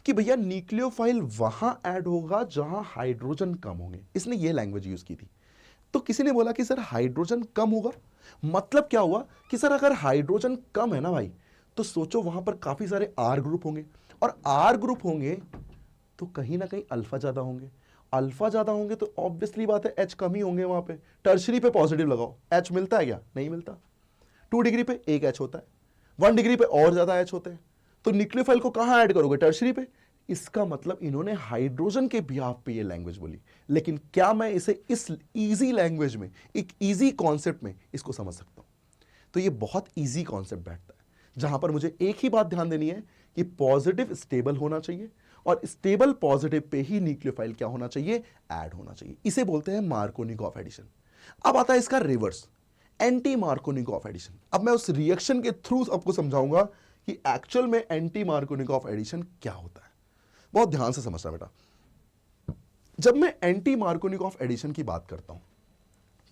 कि भैया न्यूक्लियोफाइल वहां ऐड होगा जहां हाइड्रोजन कम होंगे, इसने ये लैंग्वेज यूज की थी। तो किसी ने बोला कि सर हाइड्रोजन कम होगा, मतलब क्या हुआ कि सर अगर हाइड्रोजन कम है ना भाई, तो सोचो वहां पर काफी सारे R ग्रुप होंगे, और R ग्रुप होंगे तो कहीं ना कहीं अल्फा ज्यादा होंगे, अल्फा ज्यादा होंगे तो ऑब्वियसली बात है H कम ही होंगे। वहां पे टर्शरी पे पॉजिटिव लगाओ, H मिलता है क्या, नहीं मिलता। 2 डिग्री पे एक H होता है, 1 डिग्री पे और ज्यादा H होते हैं। तो न्यूक्लियोफाइल को कहां ऐड करोगे, टर्शरी पे। इसका मतलब इन्होंने हाइड्रोजन के बिहाफ पे ये लैंग्वेज बोली, लेकिन क्या मैं इसे इस इजी लैंग्वेज में, एक इजी कॉन्सेप्ट में इसको समझ सकता हूं? तो ये बहुत इजी कॉन्सेप्ट बैठता है, जहां पर मुझे एक ही बात ध्यान देनी है कि पॉजिटिव स्टेबल होना चाहिए, और स्टेबल पॉजिटिव पे ही न्यूक्लियोफाइल क्या होना चाहिए, ऐड होना चाहिए। इसे बोलते हैं मार्कोनिकॉफ एडिशन। अब आता है इसका रिवर्स, एंटी मार्कोनिकॉफ एडिशन। अब मैं उस रिएक्शन के थ्रू आपको समझाऊंगा कि एक्चुअल में एंटी मार्कोनिकॉफ एडिशन क्या होता है। बहुत ध्यान से समझना बेटा। जब मैं एंटी मार्कोनिकॉफ एडिशन की बात करता हूं,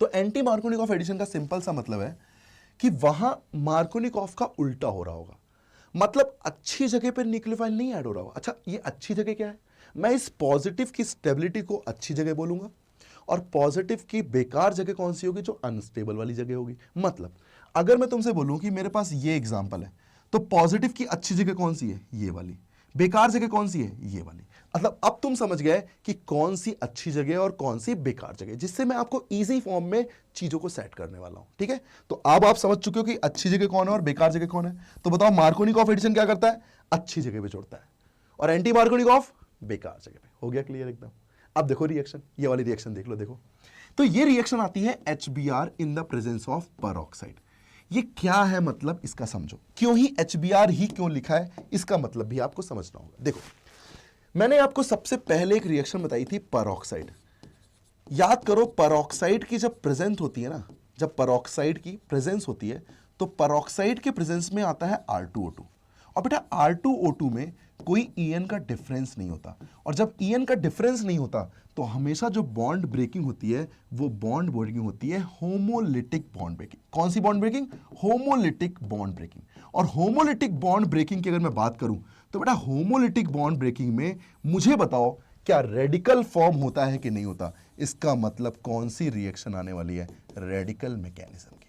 तो एंटी मार्कोनिकॉफ एडिशन का सिंपल सा मतलब है कि वहां मार्कोनिकॉफ का उल्टा हो रहा होगा। मतलब अच्छी जगह पर न्यूक्लियोफाइल नहीं ऐड हो रहा होगा। अच्छा, ये अच्छी जगह क्या है, मैं इस पॉजिटिव की स्टेबिलिटी को अच्छी जगह बोलूंगा, और पॉजिटिव की बेकार जगह कौन सी होगी, जो अनस्टेबल वाली जगह होगी। मतलब अगर मैं तुमसे बोलूं कि मेरे पास ये एग्जांपल है, तो पॉजिटिव की अच्छी जगह कौन सी है, ये वाली। बेकार जगह कौन सी है? ये वाली। मतलब अब तुम समझ गए कि कौन सी अच्छी जगह और कौन सी बेकार जगह, जिससे मैं आपको इजी फॉर्म में चीजों को सेट करने वाला हूं। ठीक है, तो अब आप समझ चुके हो कि अच्छी जगह कौन है और बेकार जगह कौन है। तो बताओ मार्कोनिकॉफ एडिशन क्या करता है? अच्छी जगह पे जोड़ता है, और एंटी मार्कोनिकॉफ बेकार जगह पे। हो गया क्लियर एकदम। अब देखो रिएक्शन, ये वाली रिएक्शन देख लो। देखो तो ये रिएक्शन आती है HBr in the presence of peroxide. ये क्या है मतलब इसका समझो, क्यों ही HBr ही क्यों लिखा है, इसका मतलब भी आपको समझना होगा। देखो मैंने आपको सबसे पहले एक रिएक्शन बताई थी पेरोक्साइड। याद करो पेरोक्साइड की जब प्रेजेंस होती है ना, जब पेरोक्साइड की प्रेजेंस होती है तो पेरोक्साइड के प्रेजेंस में आता है R2O2। और बेटा R2O2 में कोई EN का डिफरेंस नहीं होता, और जब EN का डिफरेंस नहीं होता तो हमेशा जो बॉन्ड ब्रेकिंग होती है वो बॉन्ड ब्रेकिंग होती है होमोलिटिक बॉन्ड ब्रेकिंग। कौन सी bond breaking? Homolytic bond breaking. और होमोलिटिक बॉन्ड ब्रेकिंग की अगर मैं बात करूं तो बेटा होमोलिटिक बॉन्ड ब्रेकिंग में मुझे बताओ क्या रेडिकल फॉर्म होता है कि नहीं होता? इसका मतलब कौन सी रिएक्शन आने वाली है? रेडिकल मैकेनिज्म की।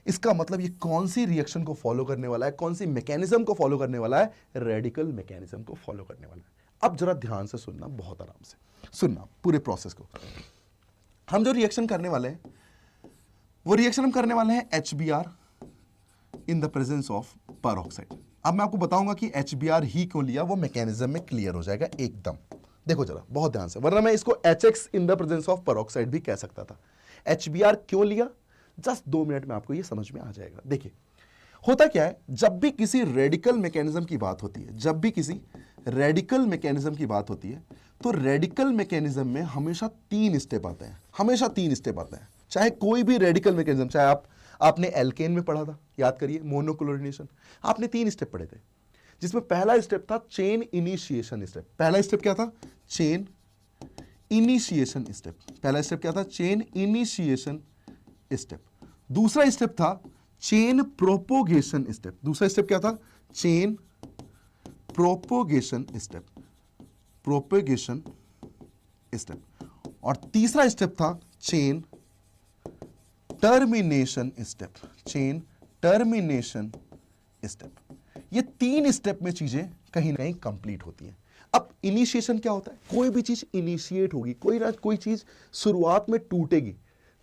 इसका मतलब ये कौन सी रिएक्शन को फॉलो करने वाला है, कौन सी मैकेनिज्म को फॉलो करने वाला है? रेडिकल मैकेनिज्म को फॉलो करने वाला है। अब जरा ध्यान से सुनना, बहुत आराम से सुनना पूरे प्रोसेस को। हम जो रिएक्शन करने वाले हैं वो रिएक्शन हम करने वाले हैं HBr in the presence of peroxide. अब मैं आपको बताऊंगा कि HBr ही क्यों लिया, वो मैकेनिज्म में क्लियर हो जाएगा एकदम। देखो जरा बहुत ध्यान से, वरना मैं इसको HX in the presence of peroxide भी कह सकता था। HBr क्यों लिया, जस्ट 2 मिनट में आपको ये समझ में आ जाएगा। देखिए होता क्या है, जब भी किसी रेडिकल मैकेनिज्म की बात होती है, जब भी किसी रेडिकल मैकेनिज्म की बात होती है तो रेडिकल मैकेनिज्म में हमेशा 3 स्टेप आते हैं, हमेशा 3 स्टेप आते हैं। चाहे कोई भी रेडिकल मैकेनिज्म, चाहे आपने एल्केन में पढ़ा था, याद करिए मोनोक्लोरिनेशन, आपने 3 स्टेप पढ़े थे, जिसमें पहला स्टेप था चेन इनिशिएशन स्टेप। पहला स्टेप क्या था? Chain initiation step. पहला स्टेप क्या था? Chain initiation step. दूसरा स्टेप था चेन प्रोपोगेशन स्टेप। दूसरा स्टेप क्या था? Chain propagation step, propagation step. और तीसरा स्टेप था chain termination step, chain termination step. ये 3 स्टेप में चीजें कहीं ना कहीं कंप्लीट होती हैं। अब इनिशिएशन क्या होता है? कोई भी चीज इनिशिएट होगी, कोई ना कोई चीज शुरुआत में टूटेगी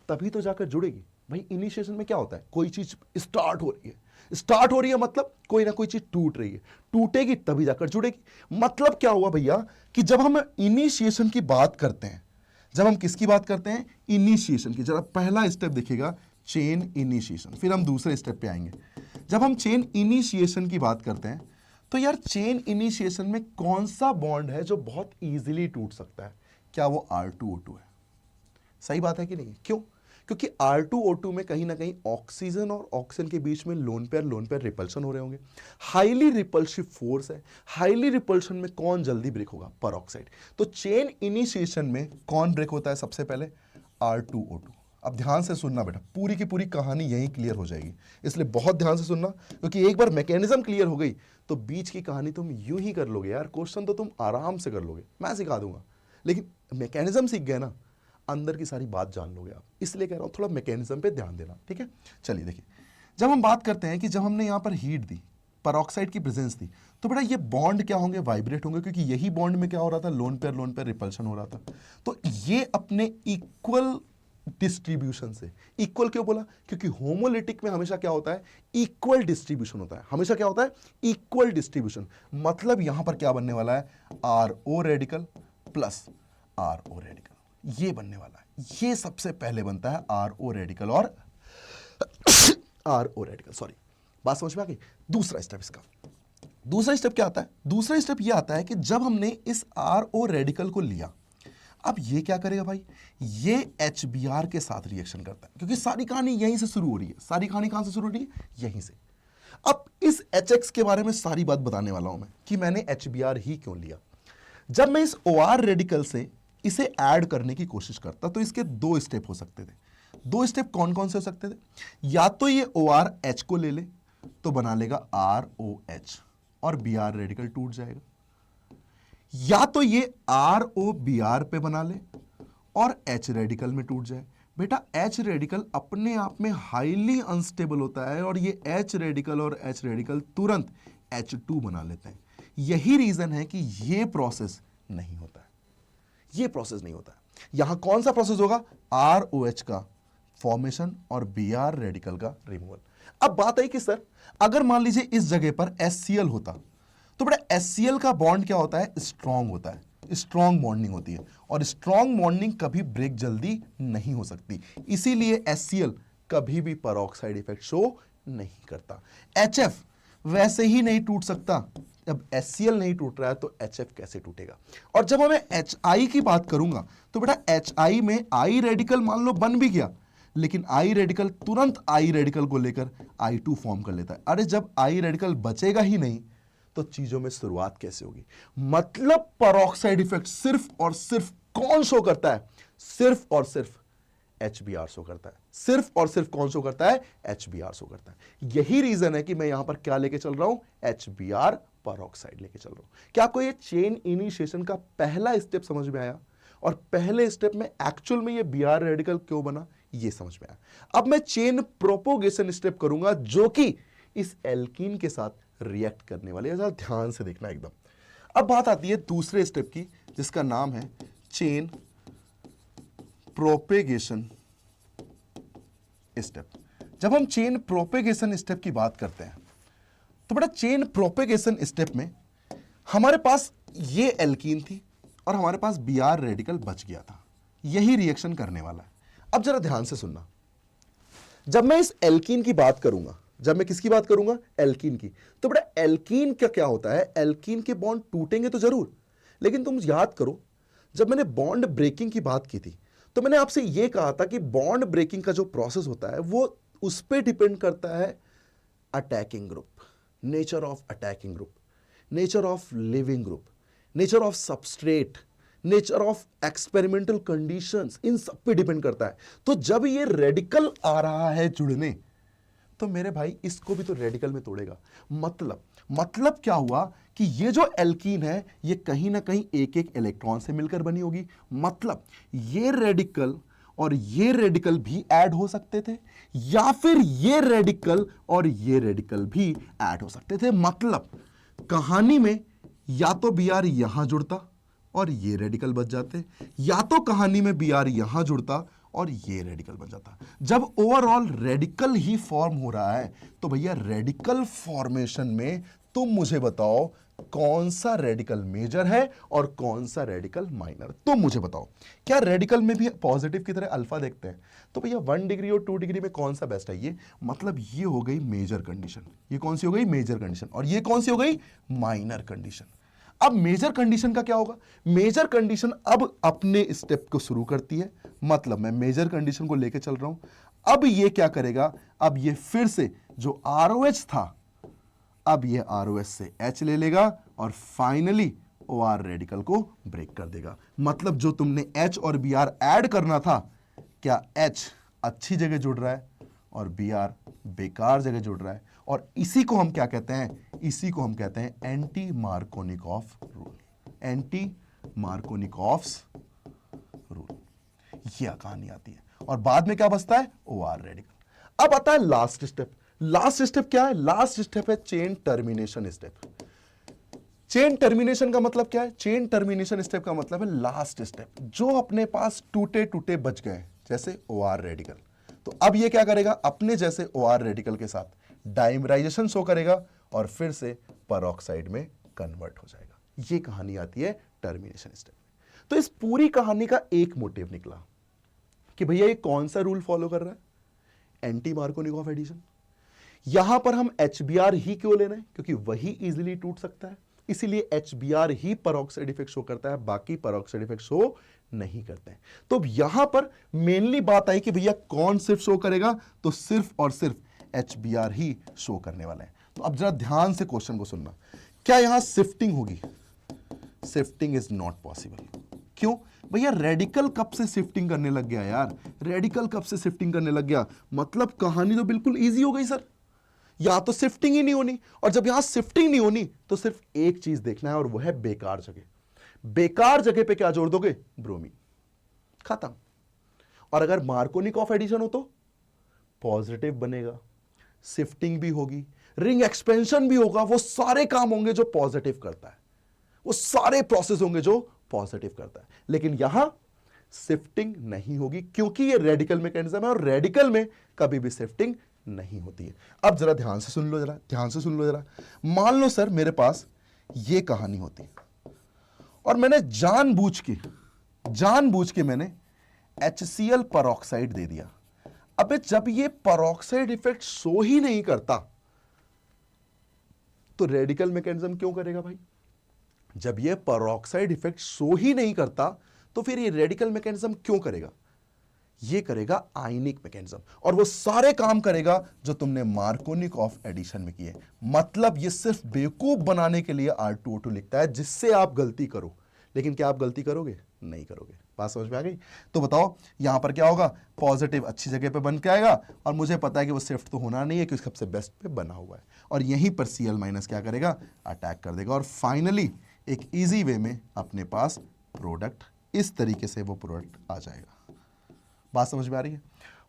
तभी तो जाकर जुड़ेगी। भाई इनिशिएशन में क्या होता है? कोई चीज स्टार्ट हो रही है, स्टार्ट हो रही है मतलब कोई ना कोई चीज टूट रही है, टूटेगी तभी जाकर जुड़ेगी। मतलब क्या हुआ भैया कि जब हम इनिशिएशन की बात करते हैं, जब हम किसकी बात करते हैं? इनिशिएशन की। जरा पहला स्टेप देखिएगा चेन इनिशिएशन, फिर हम दूसरे स्टेप पे आएंगे। जब हम चेन इनिशिएशन की बात करते हैं तो यार चेन इनिशिएशन में कौन सा बॉन्ड है जो बहुत इजीली टूट सकता है? क्या वो R2O2 है? सही बात है कि नहीं? क्यों? क्योंकि R2O2 में कहीं ना कहीं ऑक्सीजन और ऑक्सीजन के बीच में लोन पेयर रिपल्शन हो रहे होंगे, हाईली रिपल्सिव फोर्स है। हाईली रिपल्शन में कौन जल्दी ब्रेक होगा? पेरोक्साइड। तो चेन इनिशिएशन में कौन ब्रेक होता है सबसे पहले? R2O2। अब ध्यान से सुनना बेटा, पूरी की पूरी कहानी यहीं क्लियर हो जाएगी, इसलिए बहुत ध्यान से सुनना, क्योंकि एक बार मैकेनिज्म क्लियर हो गई तो बीच की कहानी तुम यूं ही कर लोगे यार। क्वेश्चन तो तुम आराम से कर लोगे, मैं सिखा दूंगा, लेकिन मैकेनिज्म सीख गए ना, अंदर की सारी बात जान लोगे आप। इसलिए कह रहा हूं थोड़ा मैकेनिज्म पे ध्यान देना, ठीक है? चलिए देखिए, जब हम बात करते हैं कि जब हमने यहां पर हीट दी, पेरोक्साइड की प्रेजेंस थी, तो बेटा ये बॉन्ड क्या होंगे? वाइब्रेट होंगे, क्योंकि यही बॉन्ड में क्या हो रहा था? लोन पेयर रिपल्शन हो रहा था। तो ये अपने इक्वल डिस्ट्रीब्यूशन से, इक्वल क्यों बोला? क्योंकि होमोलिटिक में हमेशा क्या होता है? इक्वल डिस्ट्रीब्यूशन होता है। हमेशा क्या होता है? Equal distribution. मतलब यहां पर क्या बनने वाला है? RO radical plus RO radical, ये बनने वाला है। ये सबसे पहले बनता है RO रेडिकल और RO रेडिकल। सॉरी, बात समझ में आ गई? दूसरा स्टेप इसका, दूसरा स्टेप क्या आता है? दूसरा स्टेप ये आता है कि जब हमने इस RO रेडिकल को लिया, अब ये क्या करेगा भाई? ये HBr के साथ रिएक्शन करता है, क्योंकि सारी कहानी यहीं से शुरू हो रही है। सारी कहानी कहां से शुरू हो रही है? यहीं से। अब इस HX के बारे में सारी बात बताने वाला हूं मैं कि मैंने HBr ही क्यों लिया। जब मैं इस OR रेडिकल से इसे ऐड करने की कोशिश करता तो इसके 2 स्टेप हो सकते थे। 2 स्टेप कौन कौन से हो सकते थे? या तो ये ORH को ले ले तो बना लेगा ROH और Br रेडिकल टूट जाएगा, या तो ये ROBr पे बना ले और H रेडिकल में टूट जाए। बेटा H रेडिकल अपने आप में हाईली अनस्टेबल होता है और ये H रेडिकल और H रेडिकल तुरंत H2 बना लेते हैं। यही रीजन है कि ये प्रोसेस नहीं होता है, ये प्रोसेस नहीं होता है। यहां कौन सा प्रोसेस होगा? ROH का फॉर्मेशन और Br रेडिकल का रिमूवल। अब बात है कि सर अगर मान लीजिए इस जगह पर HCl होता तो बेटा HCl का बॉन्ड क्या होता है? स्ट्रॉन्ग होता है, स्ट्रॉन्ग बॉन्डिंग होती है, और स्ट्रॉन्ग बॉन्डिंग कभी ब्रेक जल्दी नहीं हो सकती, इसीलिए HCl कभी भी पेरोक्साइड इफेक्ट शो नहीं करता। HF वैसे ही नहीं टूट सकता, जब HCl नहीं टूट रहा है तो HF कैसे टूटेगा? और जब मैं HI की बात करूंगा तो बेटा HI में I रेडिकल मान लो बन भी गया, लेकिन I रेडिकल तुरंत I रेडिकल को लेकर I2 फॉर्म कर लेता है। अरे जब I रेडिकल बचेगा ही नहीं तो चीजों में शुरुआत कैसे होगी? मतलब पेरोक्साइड इफेक्ट सिर्फ और सिर्फ कौन शो करता है? सिर्फ और सिर्फ HBr शो करता है। सिर्फ और सिर्फ कौन शो करता है? HBr शो करता है। यही रीजन है कि मैं यहां पर क्या लेके चल रहा हूं? HBr पेरोक्साइड लेके चल रहा हूं। क्या आपको ये चेन इनिशिएशन का पहला स्टेप समझ में आया? और पहले स्टेप में एक्चुअल में ये Br रेडिकल क्यों बना ये समझ में आया। अब मैं चेन प्रोपोगेशन स्टेप करूंगा जो कि इस एल्कीन के साथ रिएक्ट करने वाले हैं। ध्यान से देखना एकदम। अब बात आती है दूसरे स्टेप की जिसका नाम है चेन प्रोपेगेशन स्टेप। जब हम चेन प्रोपेगेशन स्टेप की बात करते हैं तो बेटा चेन प्रोपेगेशन स्टेप में हमारे पास ये एल्कीन थी और हमारे पास Br रेडिकल बच गया था, यही रिएक्शन करने वाला है। अब जरा ध्यान से सुनना, जब मैं इस एल्कीन की बात करूंगा, जब मैं किसकी बात करूंगा? एल्कीन की, तो बेटा एल्कीन का क्या होता है? एल्कीन के बॉन्ड टूटेंगे तो जरूर, लेकिन तुम याद करो जब मैंने बॉन्ड ब्रेकिंग की बात की थी तो मैंने आपसे यह कहा था कि बॉन्ड ब्रेकिंग का जो प्रोसेस होता है वो उस पर डिपेंड करता है attacking group, nature of attacking group, nature of leaving group, nature of substrate, nature of experimental conditions, इन सब पे डिपेंड करता है। तो जब ये रेडिकल आ रहा है जुड़ने तो मेरे भाई इसको भी तो रेडिकल में तोड़ेगा। मतलब क्या हुआ कि ये जो एल्कीन है ये कहीं ना कहीं एक एक इलेक्ट्रॉन से मिलकर बनी होगी। मतलब ये रेडिकल और ये रेडिकल भी ऐड हो सकते थे, या फिर ये रेडिकल और ये रेडिकल भी ऐड हो सकते थे। मतलब कहानी में या तो Br यहां जुड़ता और ये रेडिकल बच जाते, या तो कहानी में Br यहां जुड़ता और ये रेडिकल बन जाता। जब ओवरऑल रेडिकल ही फॉर्म हो रहा है तो भैया रेडिकल फॉर्मेशन में तुम मुझे बताओ कौन सा रेडिकल मेजर है और कौन सा रेडिकल माइनर। तुम मुझे बताओ, क्या रेडिकल में भी पॉजिटिव की तरह अल्फा देखते हैं? तो भैया 1 डिग्री और 2 डिग्री में कौन सा बेस्ट है? ये मतलब ये हो गई मेजर कंडीशन, ये कौन सी हो गई? Major condition. और ये कौन सी हो गई? Minor condition. अब मेजर कंडीशन का क्या होगा? मेजर कंडीशन अब अपने स्टेप को शुरू करती है। मतलब मैं मेजर कंडीशन को लेके चल रहा हूं। अब ये क्या करेगा? अब ये फिर से जो ROH था, अब ये ROH से H ले लेगा और फाइनली OR रेडिकल को ब्रेक कर देगा। मतलब जो तुमने H और Br ऐड करना था, क्या H अच्छी जगह जुड़ रहा है और Br बेकार जगह जुड़ रहा है। और इसी को हम क्या कहते हैं? इसी को हम कहते हैं anti Markovnikov rule. Anti Markovnikov's rule, यह कहानी आती है। और बाद में क्या बचता है? OR radical. अब आता है लास्ट स्टेप। लास्ट स्टेप क्या है? लास्ट स्टेप है chain termination step. Chain termination का मतलब क्या है? चेन टर्मिनेशन स्टेप का मतलब है लास्ट स्टेप, जो अपने पास टूटे टूटे बच गए, जैसे OR रेडिकल। तो अब ये क्या करेगा? अपने जैसे OR रेडिकल के साथ डाइमराइजेशन शो करेगा और फिर से पेरोक्साइड में कन्वर्ट हो जाएगा। ये कहानी आती है टर्मिनेशन स्टेप में। तो इस पूरी कहानी का एक मोटिव निकला कि भैया ये कौन सा रूल फॉलो कर रहा है? Anti Markovnikov addition. यहां पर हम HBr ही क्यों लेना है? क्योंकि वही इजीली टूट सकता है, इसीलिए HBr ही पेरोक्साइड इफेक्ट शो करता है, बाकी पेरोक्साइड इफेक्ट शो नहीं करते हैं। तो यहां पर मेनली बात आई कि भैया कौन सिर्फ शो करेगा? तो सिर्फ और सिर्फ HBr ही शो करने वाला है। तो अब जरा ध्यान से क्वेश्चन को सुनना। क्या यहां शिफ्टिंग होगी? Shifting is not possible. क्यों भैया? रेडिकल कब से शिफ्टिंग करने लग गया यार? रेडिकल कब से शिफ्टिंग करने लग गया? मतलब कहानी तो बिल्कुल इजी हो गई सर। या तो शिफ्टिंग ही नहीं होनी, और जब यहां शिफ्टिंग नहीं होनी तो सिर्फ एक चीज देखना है और वो है बेकार जगह। बेकार जगह पे क्या जोड़ दोगे? ब्रोमीन। खत्म। और अगर मार्कोनिकॉफ एडिशन हो तो पॉजिटिव बनेगा, शिफ्टिंग भी होगी, रिंग एक्सपेंशन भी होगा, वो सारे काम होंगे जो पॉजिटिव करता है, वो सारे प्रोसेस होंगे जो पॉजिटिव करता है। लेकिन यहां शिफ्टिंग नहीं होगी क्योंकि ये रेडिकल मैकेनिज्म है और रेडिकल में कभी भी शिफ्टिंग नहीं होती है। अब जरा ध्यान से सुन लो, जरा ध्यान से सुन लो जरा। मान लो सर मेरे पास ये कहानी होती और मैंने जानबूझ के मैंने HCl परऑक्साइड दे दिया। अबे जब ये परऑक्साइड इफेक्ट शो ही नहीं करता तो रेडिकल मैकेनिज्म क्यों करेगा भाई? जब ये परऑक्साइड इफेक्ट शो ही नहीं करता तो फिर ये रेडिकल मैकेनिज्म क्यों करेगा? ये करेगा आयनिक मैकेनिज्म, और वो सारे काम करेगा जो तुमने मार्कोनिकॉफ एडिशन में किए। मतलब ये सिर्फ बेवकूफ बनाने के लिए R2O2 लिखता है जिससे आप गलती करो, लेकिन क्या आप गलती करोगे? नहीं करोगे। बात समझ में आ गई? तो बताओ यहां पर क्या होगा? पॉजिटिव अच्छी जगह पे बन के आएगा और मुझे पता है कि वो शिफ्ट तो होना नहीं है क्योंकि सबसे बेस्ट पे बना हुआ है, और यहीं पर Cl माइनस क्या करेगा? अटैक कर देगा, और फाइनली एक इजी वे में अपने पास प्रोडक्ट, इस तरीके से वो प्रोडक्ट आ जाएगा। बात समझ में आ रही है?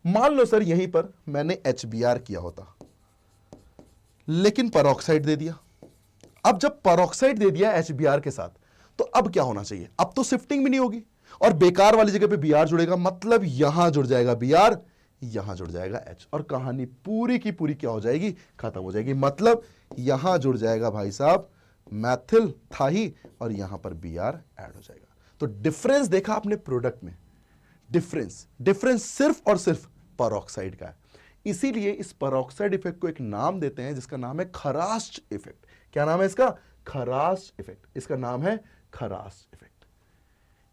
मान लो सर यहीं पर मैंने HBr किया होता लेकिन परऑक्साइड दे दिया। अब जब परऑक्साइड दे दिया HBr के साथ तो अब क्या होना चाहिए? अब तो शिफ्टिंग भी नहीं होगी और बेकार वाली जगह पे Br जुड़ेगा, मतलब यहां जुड़ जाएगा Br, यहां जुड़ जाएगा H, और कहानी पूरी की पूरी क्या हो जाएगी? खत्म हो जाएगी। मतलब यहां जुड़ जाएगा भाई साहब मैथिल था ही, और यहां पर Br ऐड हो जाएगा। तो डिफरेंस देखा आपने प्रोडक्ट में? डिफरेंस सिर्फ और सिर्फ परऑक्साइड का है। इसीलिए इस परऑक्साइड इफेक्ट को एक नाम देते हैं जिसका नाम है खरास्ट इफेक्ट। क्या नाम है इसका? खरास्ट इफेक्ट। इसका नाम है खरास्ट इफेक्ट।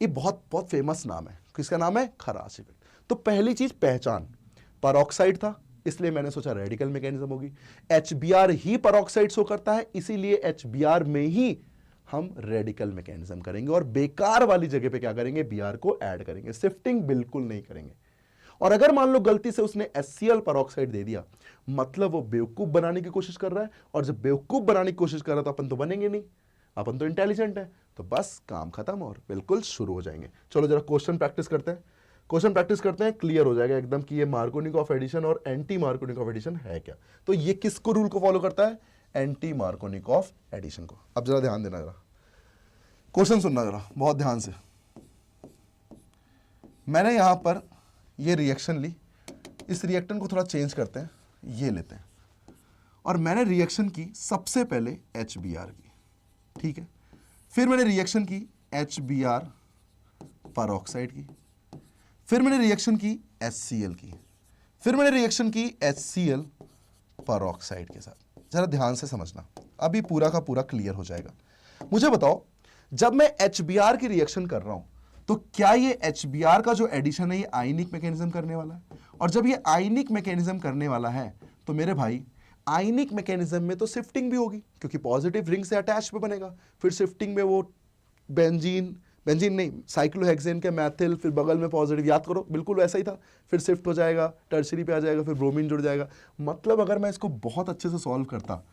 ये बहुत बहुत फेमस नाम है। किसका नाम है? खरास्ट इफेक्ट। तो पहली चीज पहचान, परऑक्साइड था इसलिए मैंने सोचा रेडिकल मैकेनिज्म होगी। HBr ही परऑक्साइड शो करता है इसीलिए HBr में ही हम रेडिकल मैकेनिज्म करेंगे, और बेकार वाली जगह पे क्या करेंगे? Br को ऐड करेंगे, शिफ्टिंग बिल्कुल नहीं करेंगे। और अगर मान लो गलती से उसने HCl परऑक्साइड दे दिया, मतलब वो बेवकूफ बनाने की कोशिश कर रहा है, और जब बेवकूफ बनाने की कोशिश कर रहा है तो अपन तो बनेंगे नहीं, अपन तो इंटेलिजेंट है, तो बस काम खत्म और बिल्कुल शुरू हो जाएंगे। चलो जरा क्वेश्चन प्रैक्टिस करते हैं, क्लियर हो जाएगा एकदम कि ये मार्कोनिकॉफ एडिशन और एंटी मार्कोनिकॉफ एडिशन है क्या। तो ये किसको रूल को फॉलो करता है? एंटी मार्कोनिकॉफ एडिशन को। अब जरा ध्यान देना, जरा क्वेश्चन सुनना जरा बहुत ध्यान से। मैंने यहां पर ये रिएक्शन ली, इस रिएक्टेंट को थोड़ा चेंज करते हैं, ये लेते हैं, और मैंने रिएक्शन की सबसे पहले HBr की, ठीक है। फिर मैंने रिएक्शन की HBr परऑक्साइड की, फिर मैंने रिएक्शन की HCl की, फिर मैंने रिएक्शन की HCl परऑक्साइड के साथ। जरा ध्यान से समझना, अभी पूरा का पूरा क्लियर हो जाएगा। मुझे बताओ जब मैं HBr की रिएक्शन कर रहा हूं तो क्या ये HBr का जो एडिशन है ये आयनिक मैकेनिज्म करने वाला है? और जब ये आयनिक मैकेनिज्म करने वाला है तो मेरे भाई आयनिक मैकेनिज्म में तो शिफ्टिंग भी होगी क्योंकि पॉजिटिव रिंग से अटैच पे बनेगा। फिर शिफ्टिंग में वो बेंजीन नहीं, साइक्लोहेक्सेन के मैथिल, फिर बगल में पॉजिटिव, याद करो बिल्कुल वैसा ही था। फिर शिफ्ट हो जाएगा, टर्शरी पे आ जाएगा, फिर ब्रोमीन जुड़ जाएगा। मतलब अगर मैं इसको बहुत अच्छे से सॉल्व करता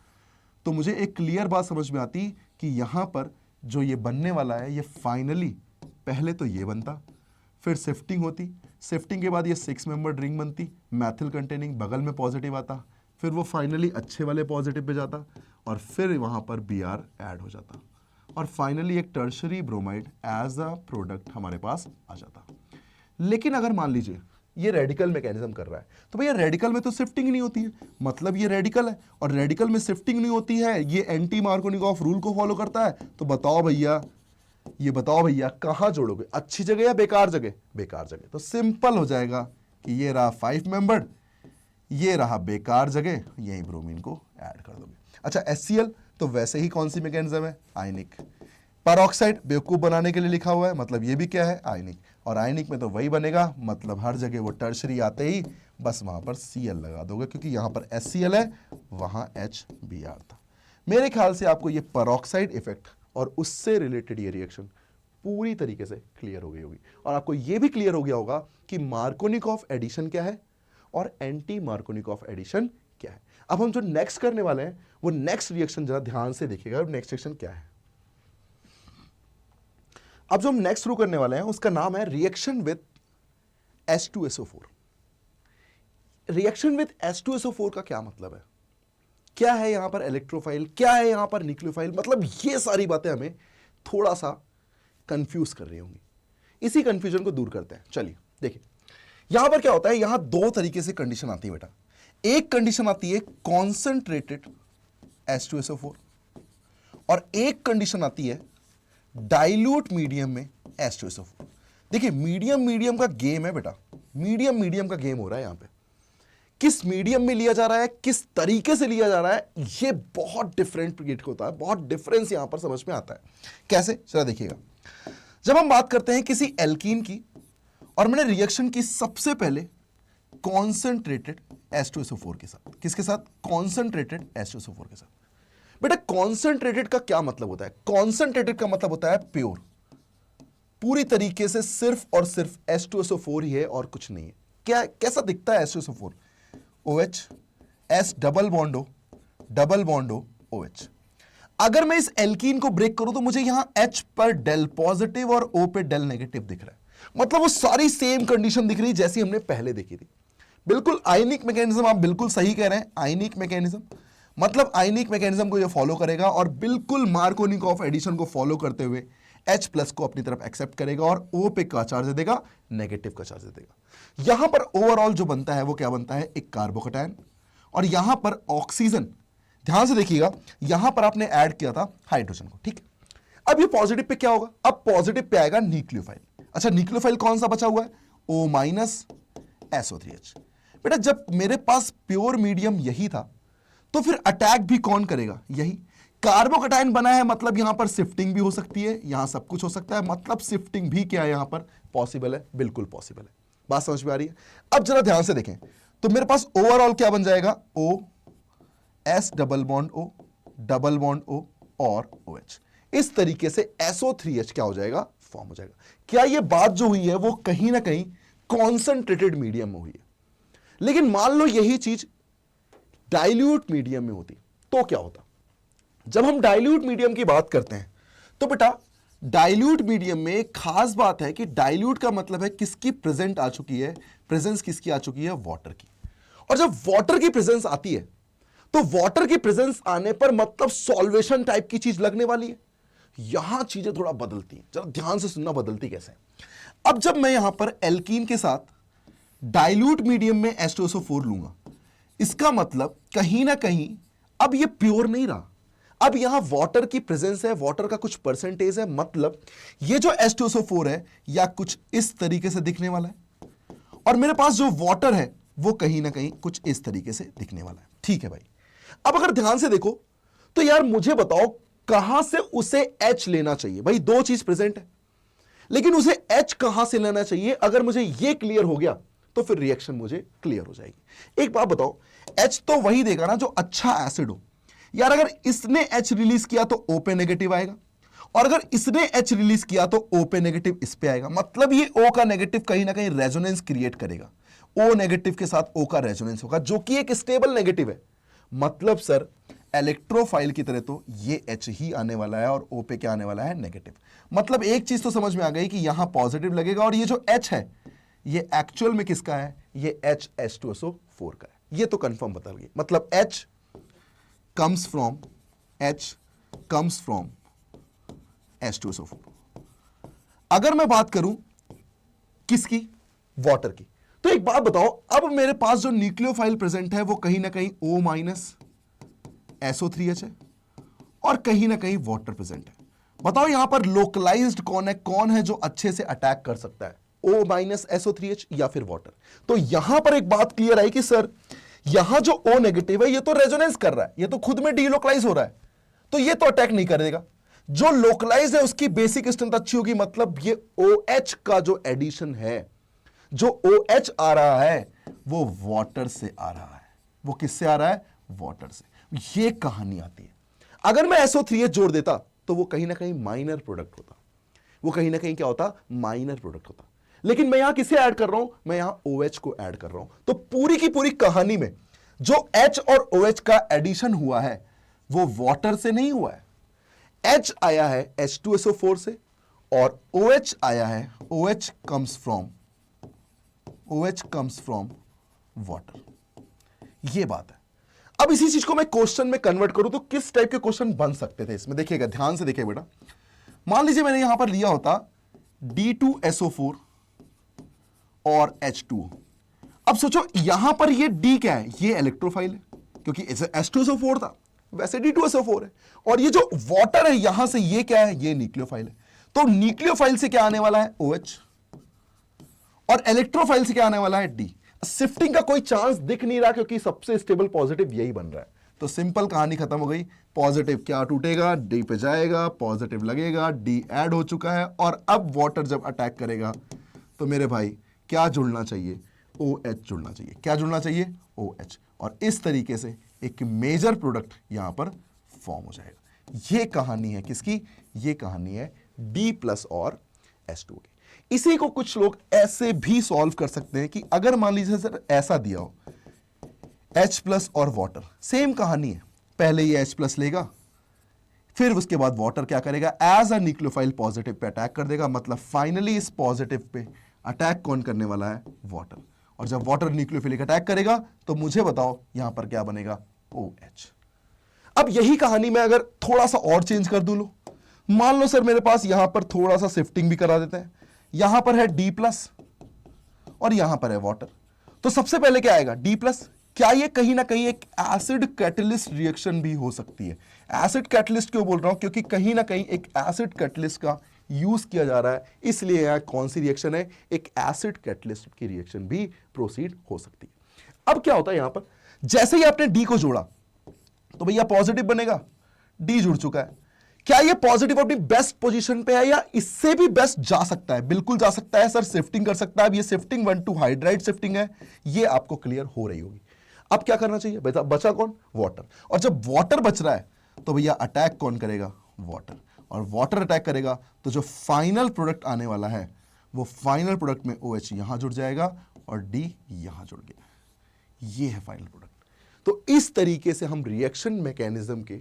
तो मुझे एक क्लियर बात समझ में आती कि यहां पर जो ये बनने वाला है ये फाइनली पहले तो ये बनता, फिर शिफ्टिंग होती, शिफ्टिंग के बाद ये 6 मेंबर्ड रिंग बनती, मैथिल कंटेनिंग, बगल में पॉजिटिव आता, फिर वो फाइनली अच्छे वाले पॉजिटिव पे जाता, और फिर वहां पर Br ऐड हो जाता, और फाइनली एक tertiary bromide as a product हमारे पास आ जाता। लेकिन अगर मान लीजिए ये रेडिकल मैकेनिज्म कर रहा है तो भैया रेडिकल में तो शिफ्टिंग नहीं होती है, मतलब ये रेडिकल है और रेडिकल में शिफ्टिंग नहीं होती है, ये एंटी मार्कोनिकॉफ रूल को फॉलो करता है। तो बताओ भैया कहां जोड़ोगे? अच्छी जगह या बेकार जगह? बेकार जगह। तो सिंपल हो जाएगा कि ये रहा 5 मेंबर्ड, ये रहा बेकार जगह, यही ब्रोमीन को ऐड कर दोगे। अच्छा HCl तो वैसे ही कौन सी मैकेनिज्म है? आयनिक। परऑक्साइड बेवकूफ बनाने के लिए लिखा हुआ है, मतलब ये भी क्या है? आयनिक। और आयनिक में तो वही बनेगा, मतलब हर जगह वो टर्शरी आते ही बस वहां पर Cl लगा दोगे क्योंकि यहां पर HCl है, वहां HBr था। मेरे ख्याल से आपको ये परऑक्साइड इफेक्ट और उससे रिलेटेड ये रिएक्शन पूरी तरीके से क्लियर हो गई होगी, और आपको ये भी क्लियर हो गया होगा कि मार्कोनिकॉफ एडिशन क्या है और एंटी मार्कोनिकॉफ एडिशन क्या है। अब हम जो नेक्स्ट करने वाले हैं वो नेक्स्ट रिएक्शन जरा ध्यान से देखिएगा, नेक्स्ट रिएक्शन क्या है। अब जो हम नेक्स्ट शुरू करने वाले हैं उसका नाम है reaction with H2SO4। Reaction with H2SO4 का क्या मतलब है? क्या है यहां पर इलेक्ट्रोफाइल, क्या है यहां पर न्यूक्लियोफाइल, मतलब ये सारी बातें हमें थोड़ा सा कंफ्यूज कर रही होंगी। इसी कंफ्यूजन को दूर करते हैं। चलिए देखिए यहां पर क्या होता है, यहां दो तरीके से कंडीशन आती है बेटा। एक कंडीशन आती है कॉन्सेंट्रेटेड H2SO4 और एक कंडीशन आती है डाइल्यूट मीडियम में H2SO4। देखिए मीडियम का गेम है बेटा, मीडियम का गेम हो रहा है यहां पे। किस मीडियम में लिया जा रहा है, किस तरीके से लिया जा रहा है, ये बहुत डिफरेंट क्रिएट होता है, बहुत डिफरेंस यहां पर समझ में आता है। कैसे, चला देखिएगा। जब हम बात करते हैं किसी एल्कीन की और मैंने रिएक्शन की सबसे पहले कॉन्सेंट्रेटेड H2SO4 के साथ, किसके साथ, कॉन्सेंट्रेटेड H2SO4 के साथ। बेटा कॉन्सेंट्रेटेड का क्या मतलब होता है, कॉन्सेंट्रेटेड का मतलब होता है प्योर, पूरी तरीके से सिर्फ और सिर्फ H2SO4 ही है और कुछ नहीं है। क्या कैसा दिखता है H2SO4, OH S double bond O OH। अगर मैं इस एल्कीन को ब्रेक करूं तो मुझे यहां H पर डेल पॉजिटिव और O पे डेल नेगेटिव दिख रहा है, मतलब वो सारी सेम कंडीशन दिख रही है जैसी हमने पहले देखी थी। बिल्कुल आयनिक मैकेनिज्म, आप बिल्कुल सही कह रहे हैं, आयनिक मैकेनिज्म, मतलब आयनिक मैकेनिज्म को ये फॉलो करेगा और बिल्कुल मार्कोनिकॉफ एडिशन को फॉलो करते हुए H प्लस को अपनी तरफ एक्सेप्ट करेगा और O पे का चार्ज दे देगा, नेगेटिव का चार्ज दे देगा। यहां पर ओवरऑल जो बनता है वो क्या बनता है, एक कार्बोकैटायन, और यहां पर ऑक्सीजन, ध्यान से देखिएगा, यहां पर आपने ऐड किया था हाइड्रोजन को, ठीक है। अब ये पॉजिटिव पे क्या होगा, अब पॉजिटिव पे आएगा न्यूक्लियोफाइल। अच्छा न्यूक्लियोफाइल कौन सा बचा हुआ है, O माइनस SO3H। बेटा जब मेरे पास प्योर मीडियम यही था तो फिर अटैक भी कौन करेगा, यही कार्बोकैटायन बना है, मतलब यहां पर शिफ्टिंग भी हो सकती है, यहां सब कुछ हो सकता है, मतलब शिफ्टिंग भी क्या है यहां पर पॉसिबल है, बिल्कुल पॉसिबल है। बात समझ में आ रही है। अब जरा ध्यान से देखें तो मेरे पास ओवरऑल क्या बन जाएगा, O S double bond O और OH। इस तरीके से SO3H क्या हो जाएगा, फॉर्म हो जाएगा। क्या ये बात जो हुई है वो कहीं ना कहीं कॉन्सेंट्रेटेड मीडियम में हुई है, लेकिन मान लो यही चीज डाइल्यूट मीडियम में होती तो क्या होता। जब हम डाइल्यूट मीडियम की बात करते हैं तो बेटा डाइल्यूट मीडियम में एक खास बात है कि डाइल्यूट का मतलब है किसकी प्रेजेंट आ चुकी है, प्रेजेंस किसकी आ चुकी है, वाटर की। और जब वाटर की प्रेजेंस आती है तो वाटर की प्रेजेंस आने पर मतलब सॉल्वेशन टाइप की चीज लगने वाली है। यहां चीजें थोड़ा बदलती हैं, जरा ध्यान से सुनना बदलती कैसे। अब जब मैं यहां पर एल्कीन के साथ डाइल्यूट मीडियम में H2SO4 लूंगा, इसका मतलब कहीं ना कहीं अब ये प्योर नहीं रहा, अब यहां वाटर की प्रेजेंस है, वाटर का कुछ परसेंटेज है, मतलब ये जो H2SO4 है या कुछ इस तरीके से दिखने वाला है और मेरे पास जो वाटर है वो कहीं ना कहीं कुछ इस तरीके से दिखने वाला है। ठीक है भाई, अब अगर ध्यान से देखो तो यार मुझे बताओ कहां से उसे H लेना चाहिए। भाई दो चीज प्रेजेंट है लेकिन उसे H कहां से लेना चाहिए, अगर मुझे ये क्लियर हो गया तो फिर रिएक्शन मुझे क्लियर हो जाएगी। एक बात बताओ, H तो वही देगा ना जो अच्छा एसिड हो। यार अगर इसने H रिलीज किया तो O पे नेगेटिव आएगा और अगर इसने H रिलीज किया तो O पे नेगेटिव इस पे आएगा, मतलब ये O का नेगेटिव कहीं ना कहीं रेजोनेंस क्रिएट करेगा। O नेगेटिव के साथ O का रेजोनेंस होगा जो कि एक स्टेबल नेगेटिव है। मतलब सर इलेक्ट्रोफाइल की तरह तो ये H ही आने वाला है और O पे क्या आने वाला है, नेगेटिव। मतलब एक चीज तो समझ में आ गई कि यहां पॉजिटिव लगेगा और ये जो H है ये एक्चुअल में किसका है, ये H2SO4 का है। ये तो कंफर्म बता गई, मतलब H comes from H2SO4। अगर मैं बात करूं किसकी, वाटर की, तो एक बात बताओ, अब मेरे पास जो न्यूक्लियोफाइल प्रेजेंट है वो कहीं ना कहीं O माइनस SO3H है और कहीं ना कहीं वाटर प्रेजेंट है। बताओ यहां पर लोकलाइज्ड कौन है जो अच्छे से अटैक कर सकता है, O माइनस SO3H या फिर वाटर। तो यहां पर एक बात क्लियर आई कि सर यहां जो O नेगेटिव है ये तो रेजोनेंस कर रहा है, ये तो खुद में डीलोकलाइज हो रहा है, तो ये तो अटैक नहीं करेगा। जो लोकलाइज है उसकी बेसिक स्ट्रेंथ अच्छी होगी, मतलब ये OH का जो एडिशन है, जो OH आ रहा है वो वाटर से आ रहा है। वो किससे आ रहा है, वाटर से। ये कहानी आती है। अगर मैं SO3H जोड़ देता तो वो कहीं ना कहीं माइनर प्रोडक्ट होता, वो कहीं ना कहीं क्या होता, माइनर प्रोडक्ट होता। लेकिन मैं यहां किसे ऐड कर रहा हूं, मैं यहां OH को ऐड कर रहा हूं। तो पूरी की पूरी कहानी में जो H और OH का एडिशन हुआ है वो वाटर से नहीं हुआ है। H आया है H2SO4 से और OH आया है, OH comes from वाटर। ये बात है। अब इसी चीज को मैं क्वेश्चन में कन्वर्ट करूं तो किस टाइप के क्वेश्चन बन सकते थे इसमें, देखिएगा ध्यान से देखिए बेटा। मान लीजिए मैंने यहां पर लिया होता D2SO4 और H2O। अब सोचो यहां पर ये D क्या है, ये इलेक्ट्रोफाइल है क्योंकि H2SO4 था, वैसे D2SO4 है। और ये जो वाटर है यहां से ये क्या है, ये न्यूक्लियोफाइल है। तो न्यूक्लियोफाइल से क्या आने वाला है, OH, और इलेक्ट्रोफाइल से क्या आने वाला है, D। शिफ्टिंग का कोई चांस दिख नहीं रहा क्योंकि सबसे स्टेबल पॉजिटिव यही बन रहा है। तो सिंपल कहानी खत्म हो गई। पॉजिटिव क्या टूटेगा, D पे जाएगा, पॉजिटिव लगेगा, D ऐड हो चुका है। और अब वाटर जब अटैक करेगा तो मेरे भाई क्या जुड़ना चाहिए, OH जुड़ना चाहिए। क्या जुड़ना चाहिए, OH। और इस तरीके से एक मेजर प्रोडक्ट यहां पर फॉर्म हो जाएगा। ये कहानी है किसकी, ये कहानी है D+ और H2O की। इसी को कुछ लोग ऐसे भी सॉल्व कर सकते हैं कि अगर मान लीजिए सर ऐसा दिया हो H+ और वाटर, सेम कहानी है। पहले ये H+ लेगा, फिर उसके बाद वाटर क्या करेगा, as a nucleophile positive pay attack कर देगा। मतलब फाइनली इस पॉजिटिव पे अटैक कौन करने वाला है, वाटर। और जब वाटर न्यूक्लियोफिलिक अटैक करेगा तो मुझे बताओ यहां पर क्या बनेगा, OH। अब यही कहानी मैं अगर थोड़ा सा और चेंज कर दूं, लो मान लो सर मेरे पास यहां पर थोड़ा सा शिफ्टिंग भी करा देते हैं। यहां पर है D+ और यहां पर है वाटर। तो सबसे पहले क्या आएगा, D+। क्या ये कहीं ना कहीं एक एसिड कैटलिस्ट रिएक्शन भी हो सकती है। एसिड कैटलिस्ट क्यों बोल रहा हूं, क्योंकि कहीं ना कहीं एक एसिड कैटलिस्ट का यूज किया जा रहा है, इसलिए यहां कौन सी रिएक्शन है, एक एसिड कैटलिस्ट की रिएक्शन भी प्रोसीड हो सकती है। अब क्या होता है यहां पर, जैसे ही आपने D को जोड़ा तो भैया पॉजिटिव बनेगा, D जुड़ चुका है। क्या ये पॉजिटिव अपनी बेस्ट पोजीशन पे है या इससे भी बेस्ट जा सकता है, बिल्कुल जा सकता है सर, शिफ्टिंग कर सकता है। अब ये शिफ्टिंग 1 to हाइड्राइड शिफ्टिंग है, ये आपको क्लियर हो रही होगी। अब क्या करना चाहिए, बचा कौन, वाटर। और जब वाटर बच रहा है तो भैया अटैक कौन करेगा, वाटर। और वाटर अटैक करेगा तो जो फाइनल प्रोडक्ट आने वाला है वो फाइनल प्रोडक्ट में OH यहां जुड़ जाएगा और D यहां जुड़ गया, ये है फाइनल प्रोडक्ट। तो इस तरीके से हम रिएक्शन मैकेनिज्म के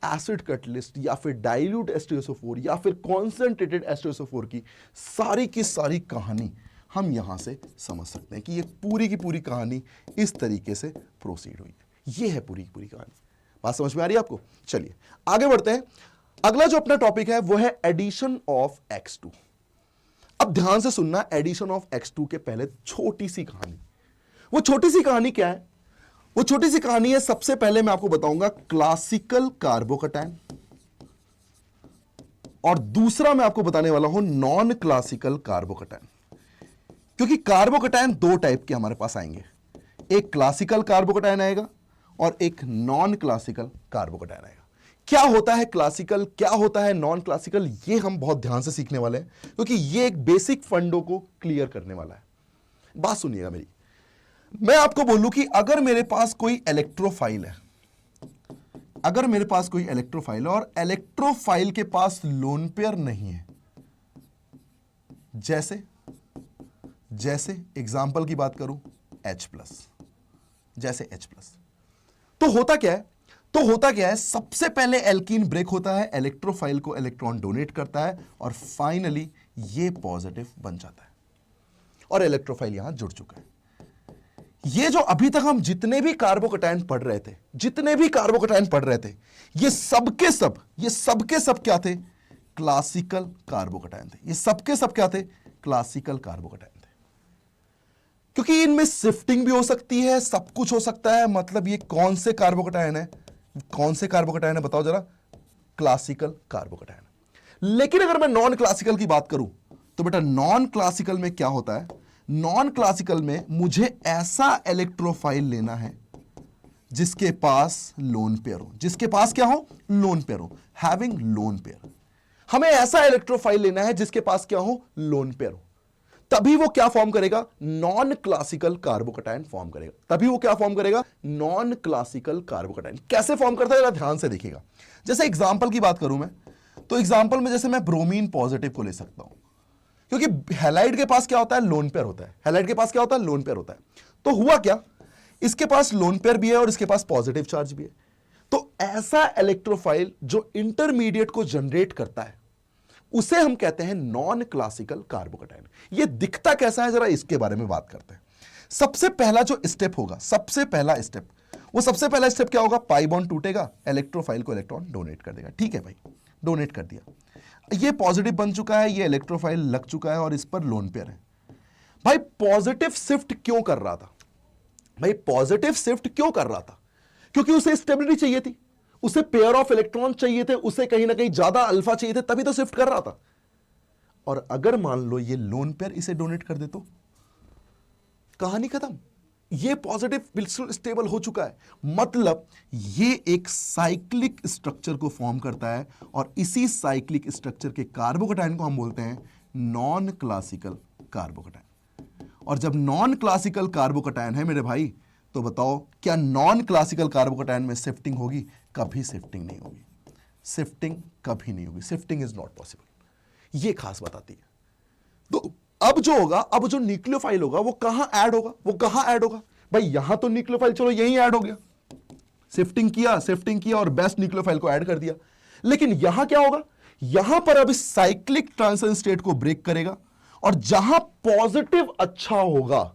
एसिड कैटलिस्ट या फिर डाइल्यूट H2SO4 या फिर कॉन्सेंट्रेटेड H2SO4 की सारी कहानी हम यहां से समझ सकते हैं कि ये पूरी की पूरी कहानी इस तरीके से प्रोसीड हुई है। ये है पूरी की पूरी कहानी। बात समझ में आ रही है आपको? चलिए आगे बढ़ते हैं। अगला जो अपना टॉपिक है वो है एडिशन ऑफ X2। अब ध्यान से सुनना, एडिशन ऑफ X2 के पहले छोटी सी कहानी। वो छोटी सी कहानी क्या है? वो छोटी सी कहानी है, सबसे पहले मैं आपको बताऊंगा क्लासिकल कार्बोकैटायन, और दूसरा मैं आपको बताने वाला हूं नॉन क्लासिकल कार्बोकैटायन। क्योंकि कार्बोकैटायन दो टाइप के हमारे पास आएंगे, एक क्लासिकल कार्बोकैटायन आएगा और एक नॉन क्लासिकल कार्बोकैटायन आएगा। क्या होता है क्लासिकल, क्या होता है नॉन क्लासिकल, ये हम बहुत ध्यान से सीखने वाले हैं क्योंकि ये एक बेसिक फंडों को क्लियर करने वाला है। बात सुनिएगा मेरी, मैं आपको बोलूं कि अगर मेरे पास कोई इलेक्ट्रोफाइल है, अगर मेरे पास कोई इलेक्ट्रोफाइल है और इलेक्ट्रोफाइल के पास लोन पेयर नहीं है, जैसे एग्जांपल की बात करूं H+, जैसे H+, तो होता क्या है, सबसे पहले एल्कीन ब्रेक होता है, इलेक्ट्रोफाइल को इलेक्ट्रॉन डोनेट करता है और फाइनली ये पॉजिटिव बन जाता है और इलेक्ट्रोफाइल यहां जुड़ चुका है। ये जो अभी तक हम जितने भी कार्बोकैटायन पढ़ रहे थे, ये सबके सब क्या थे, क्लासिकल कार्बोकैटायन थे। ये सबके सब क्या थे, क्लासिकल कार्बोकैटायन थे। क्योंकि इनमें शिफ्टिंग भी हो सकती है, सब कुछ हो सकता है। मतलब ये कौन से कार्बोकैटायन है बताओ जरा, क्लासिकल कार्बोकैटायन। लेकिन अगर मैं नॉन क्लासिकल की बात करूं तो बेटा नॉन क्लासिकल में क्या होता है, नॉन क्लासिकल में मुझे ऐसा इलेक्ट्रोफाइल लेना है जिसके पास लोन पेयर हो, जिसके पास क्या हो, लोन पेयर हो, हैविंग लोन पेयर। हमें ऐसा इलेक्ट्रोफाइल लेना है जिसके पास क्या हो, लोन पेयर हो। तभी वो क्या फॉर्म करेगा, नॉन क्लासिकल कार्बोकैटायन फॉर्म करेगा। तभी वो क्या फॉर्म करेगा, नॉन क्लासिकल कार्बोकैटायन। कैसे फॉर्म करता है जरा ध्यान से देखिएगा। जैसे एग्जांपल की बात करूं मैं, तो एग्जांपल में जैसे मैं ब्रोमीन पॉजिटिव को ले सकता हूं, क्योंकि हैलाइड के पास क्या होता है, लोन पेयर होता है। हैलाइड के पास क्या होता है, लोन पेयर होता है। तो हुआ क्या, इसके पास लोन पेयर भी है और इसके पास पॉजिटिव चार्ज भी है। तो ऐसा इलेक्ट्रोफाइल जो इंटरमीडिएट को जनरेट करता है उसे हम कहते हैं नॉन क्लासिकल कार्बोकैटायन। ये दिखता कैसा है, जरा इसके बारे में बात करते हैं। सबसे पहला जो स्टेप होगा, सबसे पहला स्टेप वो सबसे पहला स्टेप क्या होगा, पाई बॉन्ड टूटेगा, इलेक्ट्रोफाइल को इलेक्ट्रॉन डोनेट कर देगा। ठीक है भाई, डोनेट कर दिया, ये पॉजिटिव बन चुका है, ये इलेक्ट्रोफाइल लग चुका है और इस पर लोन पेयर है। भाई पॉजिटिव शिफ्ट क्यों कर रहा था, भाई पॉजिटिव शिफ्ट क्यों कर रहा था, क्योंकि उसे स्टेबिलिटी चाहिए थी, उसे पेयर ऑफ इलेक्ट्रॉन चाहिए थे, उसे कहीं ना कहीं ज्यादा अल्फा चाहिए थे, तभी तो शिफ्ट कर रहा था। और अगर मान लो ये लोन पेयर इसे डोनेट कर दे तो कहानी खत्म, ये पॉजिटिव बिल्कुल स्टेबल हो चुका है। मतलब ये एक साइक्लिक स्ट्रक्चर को फॉर्म करता है और इसी साइक्लिक स्ट्रक्चर के कार्बोकैटायन को हम बोलते हैं नॉन क्लासिकल कार्बोकैटायन। और जब नॉन क्लासिकल कार्बोकैटायन है मेरे भाई, तो बताओ क्या नॉन क्लासिकल कार्बोकैटायन में शिफ्टिंग होगी? कभी शिफ्टिंग नहीं होगी, शिफ्टिंग कभी नहीं होगी, शिफ्टिंग इज नॉट पॉसिबल। ये खास बताती है। तो अब जो होगा, अब जो न्यूक्लियोफाइल होगा वो कहां ऐड होगा, वो कहां ऐड होगा? भाई यहां तो न्यूक्लियोफाइल चलो यहीं ऐड हो गया, शिफ्टिंग किया और बेस्ट न्यूक्लियोफाइल को ऐड कर दिया। लेकिन यहां क्या होगा, यहां पर अब इस साइक्लिक ट्रांजिशन स्टेट को ब्रेक करेगा और जहां पॉजिटिव अच्छा होगा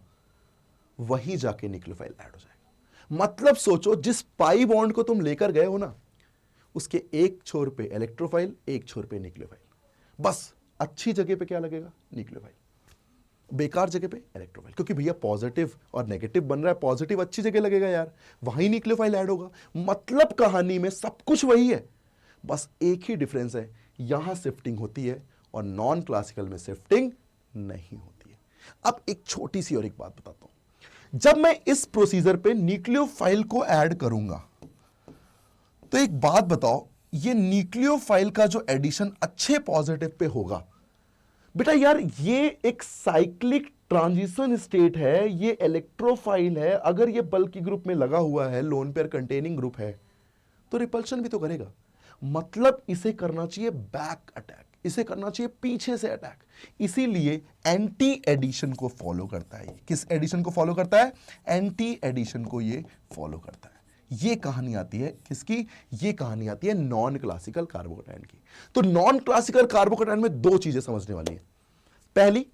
वहीं जाके न्यूक्लियोफाइल ऐड हो जाएगा। मतलब सोचो, जिस पाई बॉन्ड को तुम लेकर गए हो ना, उसके एक छोर पे इलेक्ट्रोफाइल, एक छोर पे न्यूक्लियोफाइल। बस अच्छी जगह पे क्या लगेगा? न्यूक्लियोफाइल। बेकार जगह पे इलेक्ट्रोफाइल, क्योंकि भैया पॉजिटिव और नेगेटिव बन रहा है, पॉजिटिव अच्छी जगह लगेगा यार, वहीं न्यूक्लियोफाइल ऐड होगा। मतलब कहानी में सब कुछ वही है, बस एक ही डिफरेंस है, यहां शिफ्टिंग होती है और नॉन क्लासिकल में शिफ्टिंग नहीं होती है। अब एक छोटी सी और एक बात बताता हूं, जब मैं इस प्रोसीजर पे न्यूक्लियोफाइल को ऐड करूंगा तो एक बात बताओ, ये न्यूक्लियोफाइल का जो एडिशन अच्छे पॉजिटिव पे होगा, बेटा यार ये एक साइक्लिक ट्रांजिशन स्टेट है, ये इलेक्ट्रोफाइल है, अगर ये बल्की ग्रुप में लगा हुआ है, लोन पेयर कंटेनिंग ग्रुप है, तो रिपल्शन भी तो करेगा। मतलब इसे करना चाहिए बैक अटैक, इसे करना चाहिए पीछे से अटैक, इसीलिए एंटी एडिशन को फॉलो करता है। किस एडिशन को फॉलो करता है? एंटी एडिशन को ये फॉलो करता है। ये कहानी आती है किसकी? ये कहानी आती है नॉन क्लासिकल कार्बोकैटायन की। तो नॉन क्लासिकल कार्बोकैटायन में दो चीजें समझने वाली हैं। पहली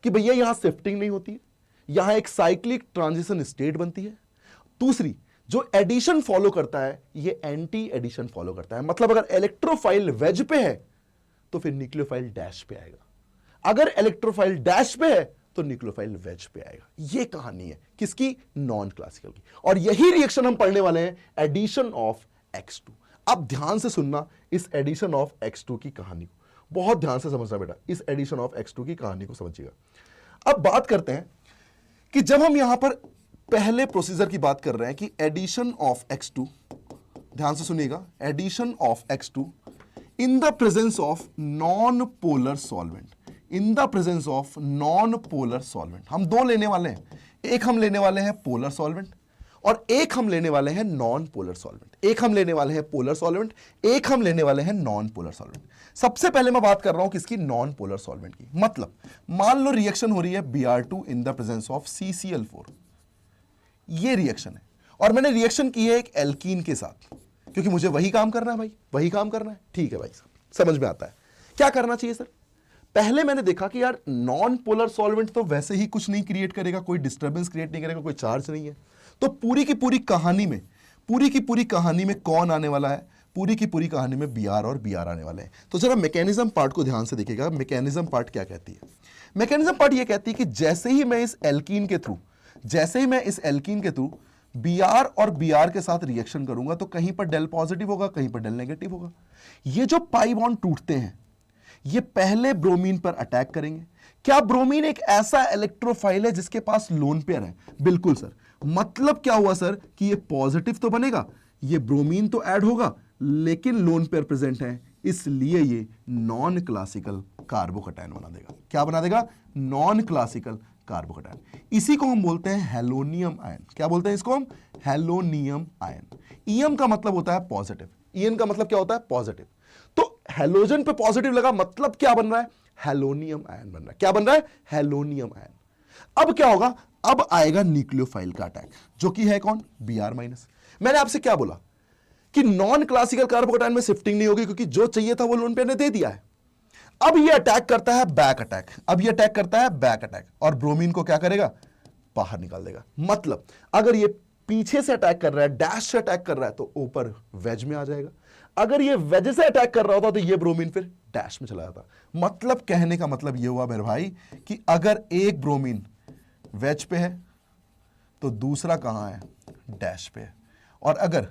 कि भैया यहां शिफ्टिंग नहीं होती है, यहां एक साइक्लिक ट्रांजिशन स्टेट बनती है। दूसरी, जो एडिशन फॉलो करता है ये एंटी एडिशन फॉलो करता है। मतलब अगर इलेक्ट्रोफाइल वेज पे है तो फिर न्यूक्लियोफाइल डैश पे आएगा, अगर इलेक्ट्रोफाइल डैश पे है तो न्यूक्लियोफाइल वेज पे आएगा। ये कहानी है किसकी? नॉन क्लासिकल की। और यही रिएक्शन हम पढ़ने वाले हैं, एडिशन ऑफ X2। अब ध्यान से सुनना इस एडिशन ऑफ X2 की कहानी को, बहुत ध्यान से समझना बेटा, इस एडिशन ऑफ X2 की कहानी को समझिएगा। अब बात करते हैं कि जब हम यहां पर पहले प्रोसीजर की बात कर रहे हैं कि एडिशन ऑफ X2, ध्यान से सुनिएगा, addition of X2 in the presence of non polar solvent, in the presence of non polar solvent. हम दो लेने वाले हैं, एक हम लेने वाले हैं पोलर सॉल्वेंट और एक हम लेने वाले हैं नॉन पोलर सॉल्वेंट। एक हम लेने वाले हैं पोलर सॉल्वेंट, एक हम लेने वाले हैं नॉन पोलर सॉल्वेंट। सबसे पहले मैं बात कर रहा हूं किसकी? नॉन पोलर सॉल्वेंट की। मतलब मान लो रिएक्शन हो रही है Br2 in the presence of CCl4, ये रिएक्शन है और मैंने रिएक्शन की है एक एल्कीन के साथ, क्योंकि मुझे वही काम करना है भाई, वही काम करना है। ठीक है भाई, समझ में आता है। क्या करना चाहिए सर? पहले मैंने देखा कि यार नॉन पोलर सॉल्वेंट तो वैसे ही कुछ नहीं क्रिएट करेगा, कोई डिस्टर्बेंस क्रिएट नहीं करेगा, कोई चार्ज नहीं है, तो पूरी की पूरी कहानी में कौन आने वाला है? पूरी की पूरी कहानी में Br और Br आने वाले हैं। तो जरा मैकेनिज्म पार्ट को ध्यान से देखिएगा। मैकेनिज्म पार्ट क्या कहती है? मैकेनिज्म पार्ट ये कहती है कि जैसे ही मैं इस एल्कीन के थ्रू Br और Br के साथ रिएक्शन करूंगा तो कहीं पर डेल पॉजिटिव होगा, कहीं पर डेल नेगेटिव होगा। ये जो पाई बॉन्ड टूटते हैं ये पहले ब्रोमीन पर अटैक करेंगे। क्या ब्रोमीन एक ऐसा इलेक्ट्रोफाइल है जिसके पास लोन पेयर है? बिल्कुल सर। मतलब क्या हुआ सर कि ये पॉजिटिव तो बनेगा, ये ब्रोमीन तो ऐड होगा, लेकिन लोन पेयर प्रेजेंट है, इसलिए ये नॉन क्लासिकल कार्बोकैटायन बना देगा। क्या बना देगा? Non classical carbocation. इसी को हम बोलते हैं हेलोनियम आयन। क्या बोलते हैं इसको हम? हेलोनियम आयन। ईएम का मतलब होता है पॉजिटिव, ईएन का मतलब क्या होता है? पॉजिटिव। तो हेलोजन पे पॉजिटिव लगा, मतलब क्या बन रहा है? हेलोनियम आयन बन रहा है। क्या बन रहा है? हेलोनियम आयन। अब क्या होगा? अब आएगा न्यूक्लियोफाइल का अटैक, जो कि है कौन? Br-। मैंने आपसे क्या बोला कि नॉन क्लासिकल कार्बोकैटायन में शिफ्टिंग नहीं होगी, क्योंकि जो चाहिए था वो लोन पेयर ने दे दिया है। अब ये अटैक करता है बैक अटैक, और ब्रोमीन को क्या करेगा? बाहर निकाल देगा। मतलब अगर ये पीछे से अटैक कर रहा है, डैश से अटैक कर रहा है, तो ऊपर वेज में आ जाएगा। अगर ये वेज से अटैक कर रहा होता तो ये ब्रोमीन फिर डैश में चला जाता। मतलब कहने का मतलब ये हुआ मेरे भाई कि अगर एक ब्रोमीन वेज पे है तो दूसरा कहां है, डैश पे है। और अगर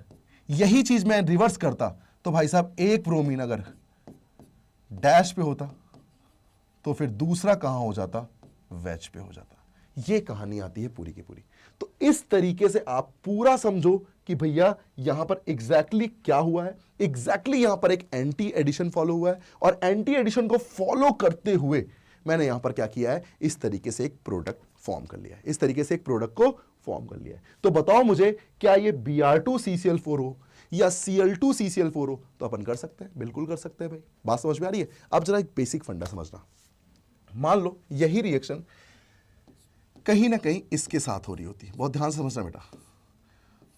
यही चीज मैं रिवर्स करता तो भाई साहब एक ब्रोमीन अगर डैश पे होता तो फिर दूसरा कहां हो जाता, वेज पे हो जाता। ये कहानी आती है पूरी की पूरी। तो इस तरीके से आप पूरा समझो कि भैया यहां पर एग्जैक्टली क्या हुआ है। एग्जैक्टली यहां पर एक एंटी एडिशन फॉलो हुआ है, और एंटी एडिशन को फॉलो करते हुए मैंने यहां पर क्या किया है, इस तरीके से एक प्रोडक्ट फॉर्म कर लिया है, इस तरीके से एक प्रोडक्ट को फॉर्म कर लिया है। तो बताओ मुझे, क्या ये Br2CCl4 हो या Cl2CCl4 हो, तो अपन कर सकते हैं, बिल्कुल कर सकते हैं भाई। बात समझ में आ रही है? अब जरा एक बेसिक फंडा समझना। मान लो यही रिएक्शन कहीं ना कहीं इसके साथ हो रही होती है, बहुत ध्यान से समझना बेटा।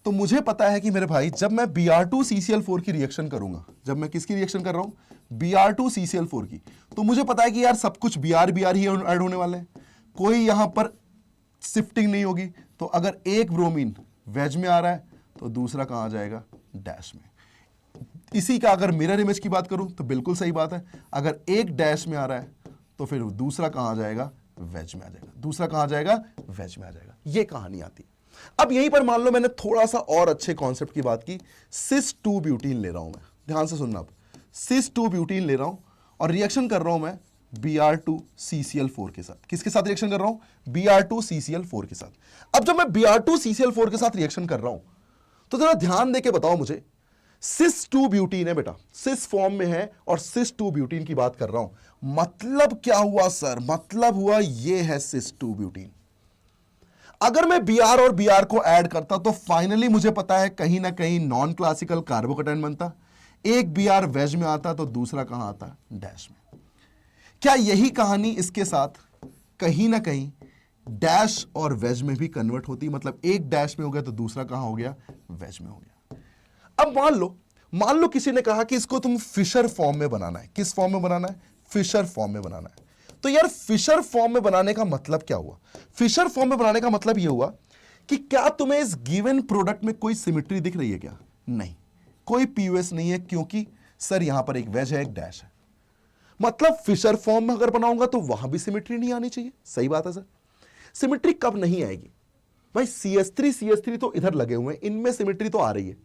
तो मुझे पता है कि मेरे भाई जब मैं Br2CCl4 की रिएक्शन करूंगा, जब मैं किसकी रिएक्शन कर रहा हूं, Br2CCl4 की, तो मुझे पता है कि यार सब कुछ Br ही ऐड होने वाले हैं, कोई यहां पर शिफ्टिंग नहीं होगी। तो अगर एक ब्रोमीन वेज में आ रहा है तो दूसरा कहां आ जाएगा, डैश में। इसी का अगर मिरर इमेज की बात करूं तो बिल्कुल सही बात है, अगर एक डैश में आ रहा है तो फिर दूसरा कहां आ जाएगा, वेज में आ जाएगा। दूसरा कहां आ जाएगा, वेज में आ जाएगा। ये कहानी आती है। अब यहीं पर मान लो मैंने थोड़ा सा और अच्छे कॉन्सेप्ट की बात की, सिस 2 ब्यूटीन ले रहा हूं मैं, ध्यान से सुनना। अब सिस 2 ब्यूटीन ले रहा हूं और रिएक्शन कर रहा हूं मैं Br2CCl4 के साथ। किसके साथ रिएक्शन कर रहा हूं, Br2CCl4 के साथ। अब जब मैं Br2CCl4 के साथ रिएक्शन कर रहा हूं तो जरा ध्यान देके बताओ मुझे, सिस 2 ब्यूटीन है बेटा, सिस फॉर्म में है और सिस 2 ब्यूटीन की बात कर रहा हूं। मतलब क्या हुआ सर, मतलब हुआ ये है सिस 2 ब्यूटीन। अगर मैं Br और Br को ऐड करता तो फाइनली मुझे पता है कहीं ना कहीं नॉन क्लासिकल कार्बोकेटायन बनता। एक Br वेज में आता तो दूसरा कहां आता, डैश में। क्या यही कहानी इसके साथ कहीं ना कहीं डैश और वेज में भी कन्वर्ट होती, मतलब एक डैश में हो गया तो दूसरा कहां हो गया, वेज में हो गया। अब मान लो किसी ने कहा कि इसको तुम फिशर फॉर्म में बनाना है। किस फॉर्म में बनाना है, फिशर फॉर्म में बनाना है। तो यार फिशर फॉर्म में बनाने का मतलब क्या हुआ, फिशर फॉर्म में बनाने का मतलब यह हुआ कि क्या तुम्हें इस गिवन प्रोडक्ट में कोई सिमेट्री दिख रही है क्या, नहीं, कोई पीयूएस नहीं है, क्योंकि सर यहां पर एक वेज है, एक डैश है। मतलब फिशर फॉर्म में अगर बनाऊंगा तो वहां भी सिमेट्री नहीं आनी चाहिए। सही बात है सर। सिमेट्री कब नहीं आएगी भाई, CH3 तो इधर लगे हुए हैं, इनमें सिमेट्री तो आ रही है,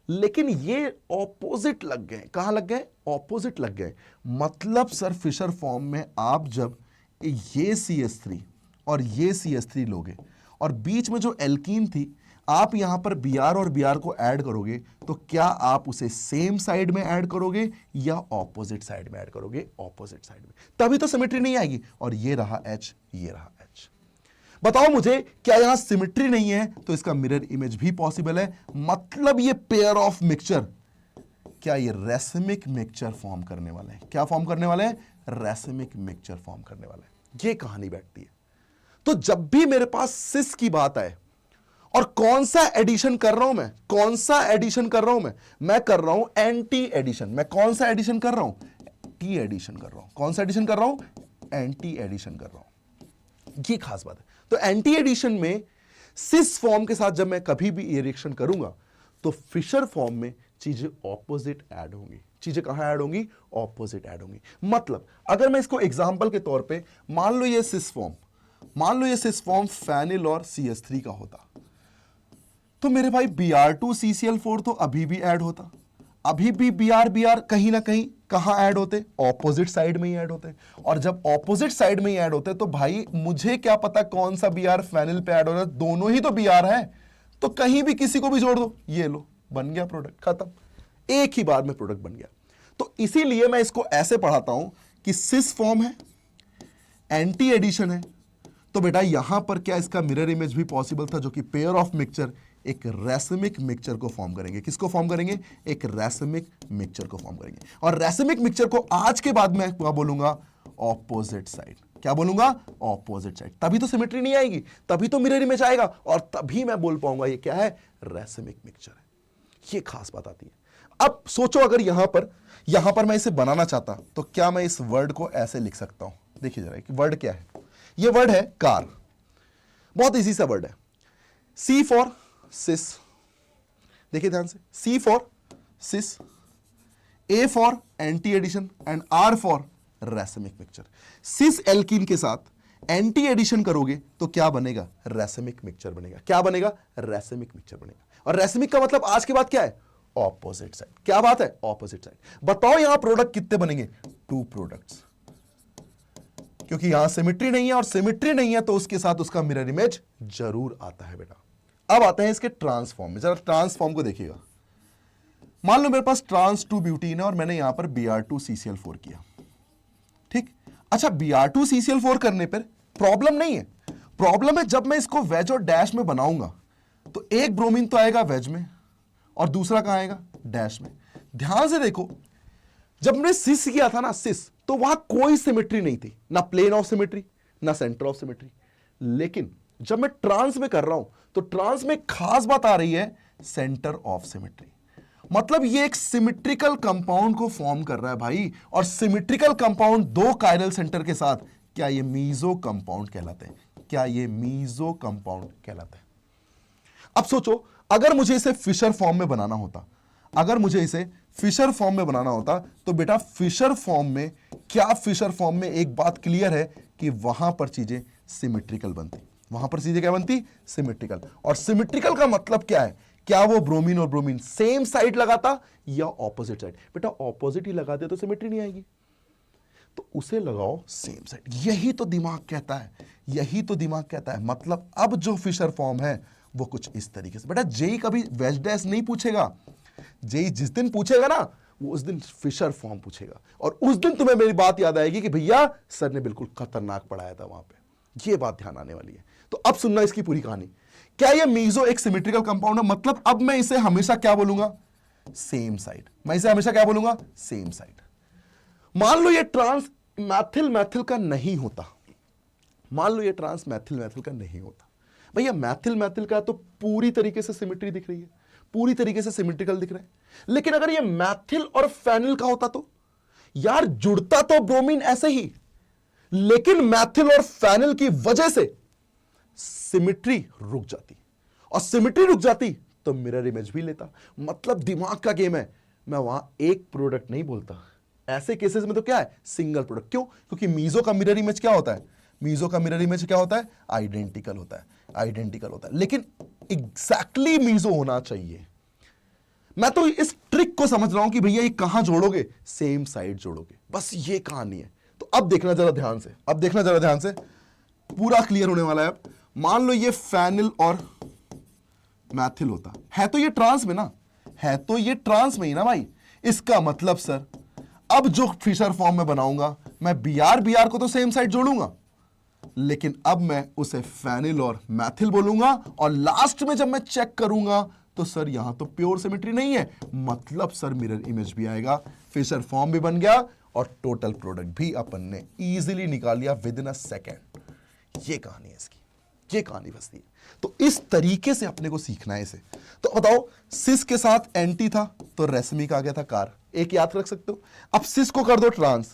लेकिन ये ऑपोजिट लग गए। कहां लग गए, ऑपोजिट लग गए। मतलब सर फिशर फॉर्म में आप जब ये CH3 और ये CH3 लोगे और बीच में जो एल्कीन थी, आप यहां पर Br और Br को ऐड करोगे, तो क्या आप उसे सेम साइड में ऐड करोगे या ऑपोजिट साइड में ऐड करोगे, ऑपोजिट साइड में, तभी तो सिमेट्री नहीं आएगी। और ये रहा H, ये रहा H। बताओ मुझे, क्या यहां सिमेट्री नहीं है तो इसका मिरर इमेज भी पॉसिबल है। मतलब ये पेयर ऑफ मिक्सचर, क्या ये रेसिमिक मिक्सचर फॉर्म करने वाले हैं, क्या फॉर्म करने वाले हैं, रेसिमिक मिक्सचर फॉर्म करने वाले हैं। ये कहानी बैठती है। तो जब भी मेरे पास सिस की बात आए, और कौन सा एडिशन कर रहा हूं मैं, कौन सा एडिशन कर रहा हूं मैं कर रहा हूं एंटी एडिशन। मैं कौन सा एडिशन कर रहा हूं, टी एडिशन कर रहा हूं। कौन सा एडिशन कर रहा हूं, एंटी एडिशन कर रहा हूं। ये खास बात है। तो एंटी एडिशन में सिस फॉर्म के साथ जब मैं कभी भी ये रिएक्शन करूंगा तो फिशर फॉर्म में चीजें ऑपोजिट ऐड होंगी। चीजें कहां ऐड होंगी, ऑपोजिट ऐड होंगी। मतलब अगर मैं इसको एग्जांपल के तौर पे, मान लो ये सिस फॉर्म फेनिल और CH3 का होता, तो मेरे भाई Br2CCl4 तो अभी भी ऐड होता। अभी भी Br कहीं ना कहीं कहां ऐड होते, ऑपोजिट साइड में ही ऐड होते। और जब ऑपोजिट साइड में ही ऐड होते तो भाई मुझे क्या पता कौन सा Br फेनिल पे ऐड हो रहा है, दोनों ही तो Br है, तो कहीं भी किसी को भी जोड़ दो, ये लो, बन गया प्रोडक्ट, खत्म, एक ही बार में प्रोडक्ट बन गया। तो इसीलिए मैं इसको ऐसे पढ़ाता हूं कि सिस फॉर्म है, एंटी एडिशन है, तो बेटा यहां पर क्या इसका मिरर इमेज भी पॉसिबल था, जो कि पेयर ऑफ मिक्सचर एक रेसिमिक मिक्सचर को फॉर्म करेंगे। किसको फॉर्म करेंगे, एक रेसिमिक मिक्सचर को फॉर्म करेंगे। और रेसिमिक मिक्सचर को आज के बाद मैं क्या बोलूंगा, ऑपोजिट साइड। क्या बोलूंगा, ऑपोजिट साइड। तभी तो सिमेट्री नहीं आएगी, तभी तो मिरर इमेज आएगा, और तभी मैं बोल पाऊंगा ये क्या है, रेसिमिक मिक्सचर है। ये खास बात आती है। अब सोचो अगर यहां पर मैं इसे बनाना चाहता तो क्या मैं इस वर्ड को ऐसे लिख सकता हूं। देखिए जरा कि वर्ड क्या है, ये वर्ड है कार। बहुत इजी सा वर्ड है, C फॉर सिस, देखिए ध्यान से, C for cis, A for anti addition and R for racemic mixture. Cis alkene के साथ एंटी एडिशन करोगे तो क्या बनेगा? रैसेमिक मिक्सचर बनेगा। क्या बनेगा? रैसेमिक मिक्सचर बनेगा। और रैसेमिक का मतलब आज के बाद क्या है? Opposite side. क्या बात है? Opposite side. बताओ यहां प्रोडक्ट कितने बनेंगे? 2 प्रोडक्ट्स, क्योंकि यहां सिमेट्री नहीं है, और सिमेट्री नहीं है तो उसके साथ उसका मिरर इमेज जरूर आता है बेटा। अब आते हैं इसके ट्रांसफॉर्म में। जरा ट्रांसफॉर्म को देखिएगा। मान लो मेरे पास ट्रांस 2 ब्यूटीन है और मैंने यहां पर Br2CCl4 किया, ठीक। अच्छा, Br2CCl4 करने पर प्रॉब्लम नहीं है। प्रॉब्लम है जब मैं इसको वेज और डैश में बनाऊंगा तो एक ब्रोमीन तो आएगा वेज में और दूसरा कहां आएगा? डैश में। ध्यान से देखो, जब मैंने सिस किया था ना, सिस, तो वहां कोई सिमेट्री नहीं थी, ना प्लेन ऑफ सिमेट्री ना सेंटर ऑफ सिमेट्री। लेकिन जब मैं ट्रांस में कर रहा हूं तो ट्रांस में खास बात आ रही है, सेंटर ऑफ सिमेट्री। मतलब ये एक सिमेट्रिकल कंपाउंड को फॉर्म कर रहा है भाई। और सिमेट्रिकल कंपाउंड 2 कायरल सेंटर के साथ, क्या ये मीजो कंपाउंड कहलाते हैं? क्या ये मीजो कंपाउंड कहलाते हैं? अब सोचो, अगर मुझे इसे फिशर फॉर्म में बनाना होता, अगर मुझे इसे फिशर फॉर्म में बनाना होता तो बेटा फिशर फॉर्म में, क्या फिशर फॉर्म में एक बात क्लियर है कि वहां पर चीजें सिमेट्रिकल बनती। वहां पर चीजें क्या बनती? सिमेट्रिकल। और सिमेट्रिकल का मतलब क्या है? क्या वो ब्रोमीन और ब्रोमीन सेम साइड लगाता या ऑपोजिट साइड? बेटा ऑपोजिट ही लगाते तो सिमेट्री नहीं आएगी, तो उसे लगाओ सेम साइड। यही तो दिमाग कहता है, यही तो दिमाग कहता है। मतलब अब जो फिशर फॉर्म है वो कुछ इस तरीके से। बेटा जेई कभी वेज डैश नहीं पूछेगा। जेई जिस दिन पूछेगा ना, वो उस दिन फिशर फॉर्म पूछेगा, और उस दिन तुम्हें मेरी बात याद आएगी कि भैया सर ने बिल्कुल खतरनाक पढ़ाया था वहां पे। ये बात ध्यान आने वाली है। तो अब सुनना इसकी पूरी कहानी। क्या ये मीजो एक सिमेट्रिकल कंपाउंड है? मतलब अब मैं इसे हमेशा क्या बोलूंगा? Same side. मैं इसे हमेशा क्या बोलूंगा? Same side. मान लो ये ट्रांस मैथिल मैथिल का नहीं होता, मान लो ये ट्रांस मैथिल मैथिल का नहीं होता। भैया मैथिल मैथिल का तो पूरी तरीके से सिमेट्री दिख रही है, पूरी तरीके से सिमेट्रिकल दिख रहा है। लेकिन अगर ये मैथिल और फेनिल का होता तो यार जुड़ता तो ब्रोमीन ऐसे ही, लेकिन मैथिल और फेनिल की वजह से सिमेट्री रुक जाती, और सिमेट्री रुक जाती तो मिरर इमेज भी लेता। मतलब दिमाग का गेम है। मैं वहां एक प्रोडक्ट नहीं बोलता, ऐसे केसेस में तो क्या है? Single product. क्यों? क्योंकि मीजो का मिरर इमेज क्या होता है? मीजो का मिरर इमेज क्या होता है? आइडेंटिकल होता है, आइडेंटिकल होता है। लेकिन एग्जैक्टली मीजो होना चाहिए। मैं तो इस ट्रिक को समझ रहा हूं कि भैया ये कहां जोड़ोगे? सेम साइड जोड़ोगे, बस ये कहानी है। तो अब देखना जरा ध्यान से, अब देखना जरा ध्यान से, पूरा क्लियर होने वाला है। अब मान लो ये फेनिल और मैथिल होता है, तो ये ट्रांस में ना, है तो ये ट्रांस में ही ना भाई। इसका मतलब सर अब जो फिशर फॉर्म में बनाऊंगा मैं बीआर को तो सेम साइड जोड़ूंगा, लेकिन अब मैं उसे फेनिल और मैथिल बोलूंगा, और लास्ट में जब मैं चेक करूंगा तो सर यहां तो प्योर सिमेट्री नहीं है। मतलब सर मिरर इमेज भी आएगा, फिशर फॉर्म भी बन गया, और टोटल प्रोडक्ट भी अपन ने इजीली निकाल लिया विद इन अ सेकेंड। ये कहानी है इसकी, ये कहानी बसती है। तो इस तरीके से अपने को सीखना है इसे। तो बताओ, सिस के साथ एंटी था तो रेसमिक आ गया था कार, एक याद रख सकते हो। अब सिस को कर दो ट्रांस,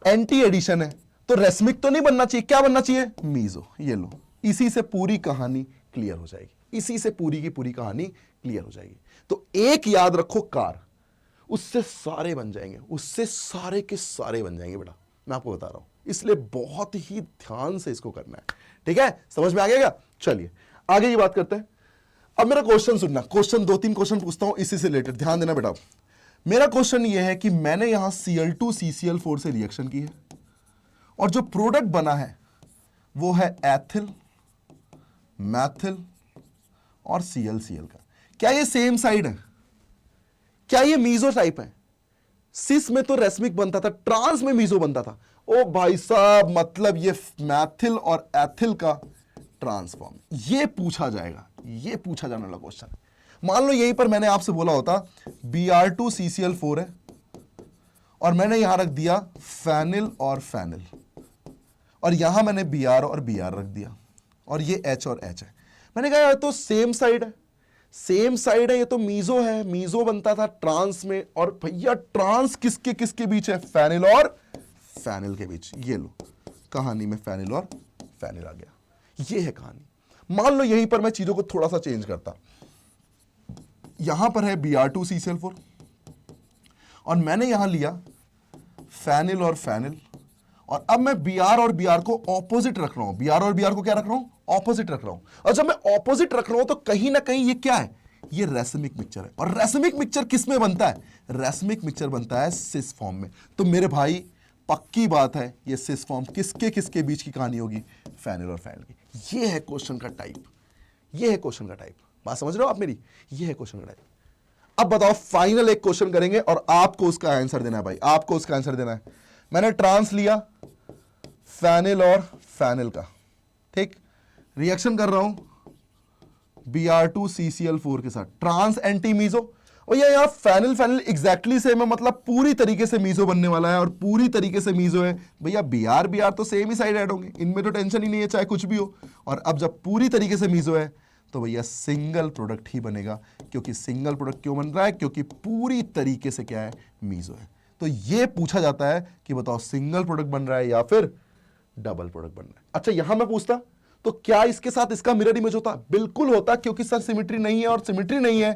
एंटी एडिशन है तो रेसमिक तो नहीं बनना चाहिए, क्या बनना चाहिए? मीजो। ये लो, इसी से पूरी कहानी क्लियर हो जाएगी, इसी से पूरी की पूरी कहानी क्लियर हो जाएगी। तो एक याद रखो कार, उससे सारे बन जाएंगे, उससे सारे के सारे बन जाएंगे बेटा, मैं आपको बता रहा हूं। इसलिए बहुत ही ध्यान से इसको करना है, ठीक है? समझ में आ गया? चलिए आगे की बात करते हैं। अब मेरा क्वेश्चन सुनना, क्वेश्चन 2-3 क्वेश्चन पूछता हूं इसी से रिलेटेड, ध्यान देना बेटा। मेरा क्वेश्चन यह है कि मैंने यहां Cl2CCl4 से रिएक्शन की है, और जो प्रोडक्ट बना है वो है एथिल, मैथिल और ClCl का। क्या ये सेम साइड है? क्या ये मीजो टाइप है? सिस में तो रेसमिक बनता था, ट्रांस में मीजो बनता था। ओ भाई साहब, मतलब ये मैथिल और एथिल का ट्रांसफॉर्म, ये पूछा जाएगा, ये पूछा जाने वाला क्वेश्चन। मान लो यहीं पर मैंने आपसे बोला होता Br2CCl4 है, और मैंने यहां रख दिया फेनिल और फेनिल, और यहां मैंने Br और Br रख दिया, और ये H और H है। मैंने कहा तो सेम साइड है, सेम साइड है, ये तो मीजो है, मीजो बनता था ट्रांस में। और भैया ट्रांस किसके किसके बीच है? फेनिल और फेनिल के बीच। ये लो, कहानी में फेनिल और फेनिल आ गया, ये है कहानी। मान लो यहीं पर मैं चीजों को थोड़ा सा चेंज करता, यहां पर है Br2CCl4 और मैंने यहां लिया फेनिल और फेनिल, और अब मैं Br और Br को ऑपोजिट रख रहा हूं। Br और Br को क्या रख रहा हूं? ऑपोजिट रख रहा हूं। और जब मैं ऑपोजिट रख रहा हूं तो कहीं ना कहीं ये क्या है? ये रेसिमिक मिक्सचर है। और रेसिमिक मिक्सचर किस में बनता है? रेसिमिक मिक्सचर बनता है सिस फॉर्म में। तो मेरे भाई पक्की बात है, ये सिस फॉर्म किसके किसके बीच की कहानी होगी? फेनिल और फेनिल की। ये है क्वेश्चन का टाइप, ये है क्वेश्चन का टाइप। बात समझ रहे हो आप मेरी? ये है क्वेश्चन का टाइप। अब बताओ, फाइनल एक क्वेश्चन करेंगे और आपको उसका आंसर देना है भाई, आपको उसका आंसर देना है। मैंने ट्रांस लिया फेनिल और फेनिल का, ठीक, रिएक्शन कर रहा हूं Br2CCl4 के साथ, ट्रांस एंटी मीजो। और ये यार फेनिल फेनिल एग्जैक्टली सेम है, मतलब पूरी तरीके से मीजो बनने वाला है और पूरी तरीके से मीजो है भैया। Br तो सेम ही साइड ऐड होंगे, इनमें तो टेंशन ही नहीं है चाहे कुछ भी हो। और अब जब पूरी तरीके से मीजो है तो भैया सिंगल प्रोडक्ट ही बनेगा, क्योंकि सिंगल प्रोडक्ट क्यों बन रहा है? क्योंकि पूरी तरीके से क्या है? मीजो है। तो ये पूछा जाता है कि बताओ सिंगल प्रोडक्ट बन रहा है या फिर डबल प्रोडक्ट बन रहा है। अच्छा, यहां मैं पूछता तो क्या इसके साथ इसका मिरर इमेज होता? बिल्कुल होता, क्योंकि सर सिमेट्री नहीं है, और सिमेट्री नहीं है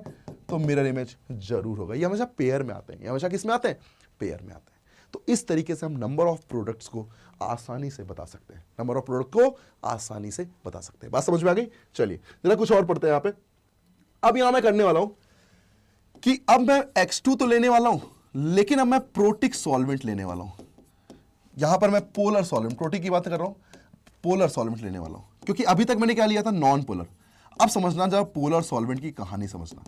तो मिरर इमेज जरूर होगा। ये हमेशा पेयर में आते हैं, ये हमेशा किस में आते हैं? पेयर में आते हैं। तो इस तरीके से हम नंबर ऑफ प्रोडक्ट्स को आसानी से बता सकते हैं, नंबर ऑफ प्रोडक्ट को आसानी से बता सकते हैं। बात समझ में आ गई? चलिए जरा कुछ और पढ़ते हैं यहां पे। अब यहां मैं करने वाला हूं कि अब मैं X2 तो लेने वाला हूं, लेकिन अब मैं प्रोटिक सॉल्वेंट लेने वाला हूं। यहां पर मैं पोलर सॉल्वेंट, प्रोटिक की बात कर रहा हूं, पोलर सॉल्वेंट लेने वाला हूं, क्योंकि अभी तक मैंने क्या लिया था? Non polar. अब समझना जब पोलर सॉल्वेंट की कहानी समझना,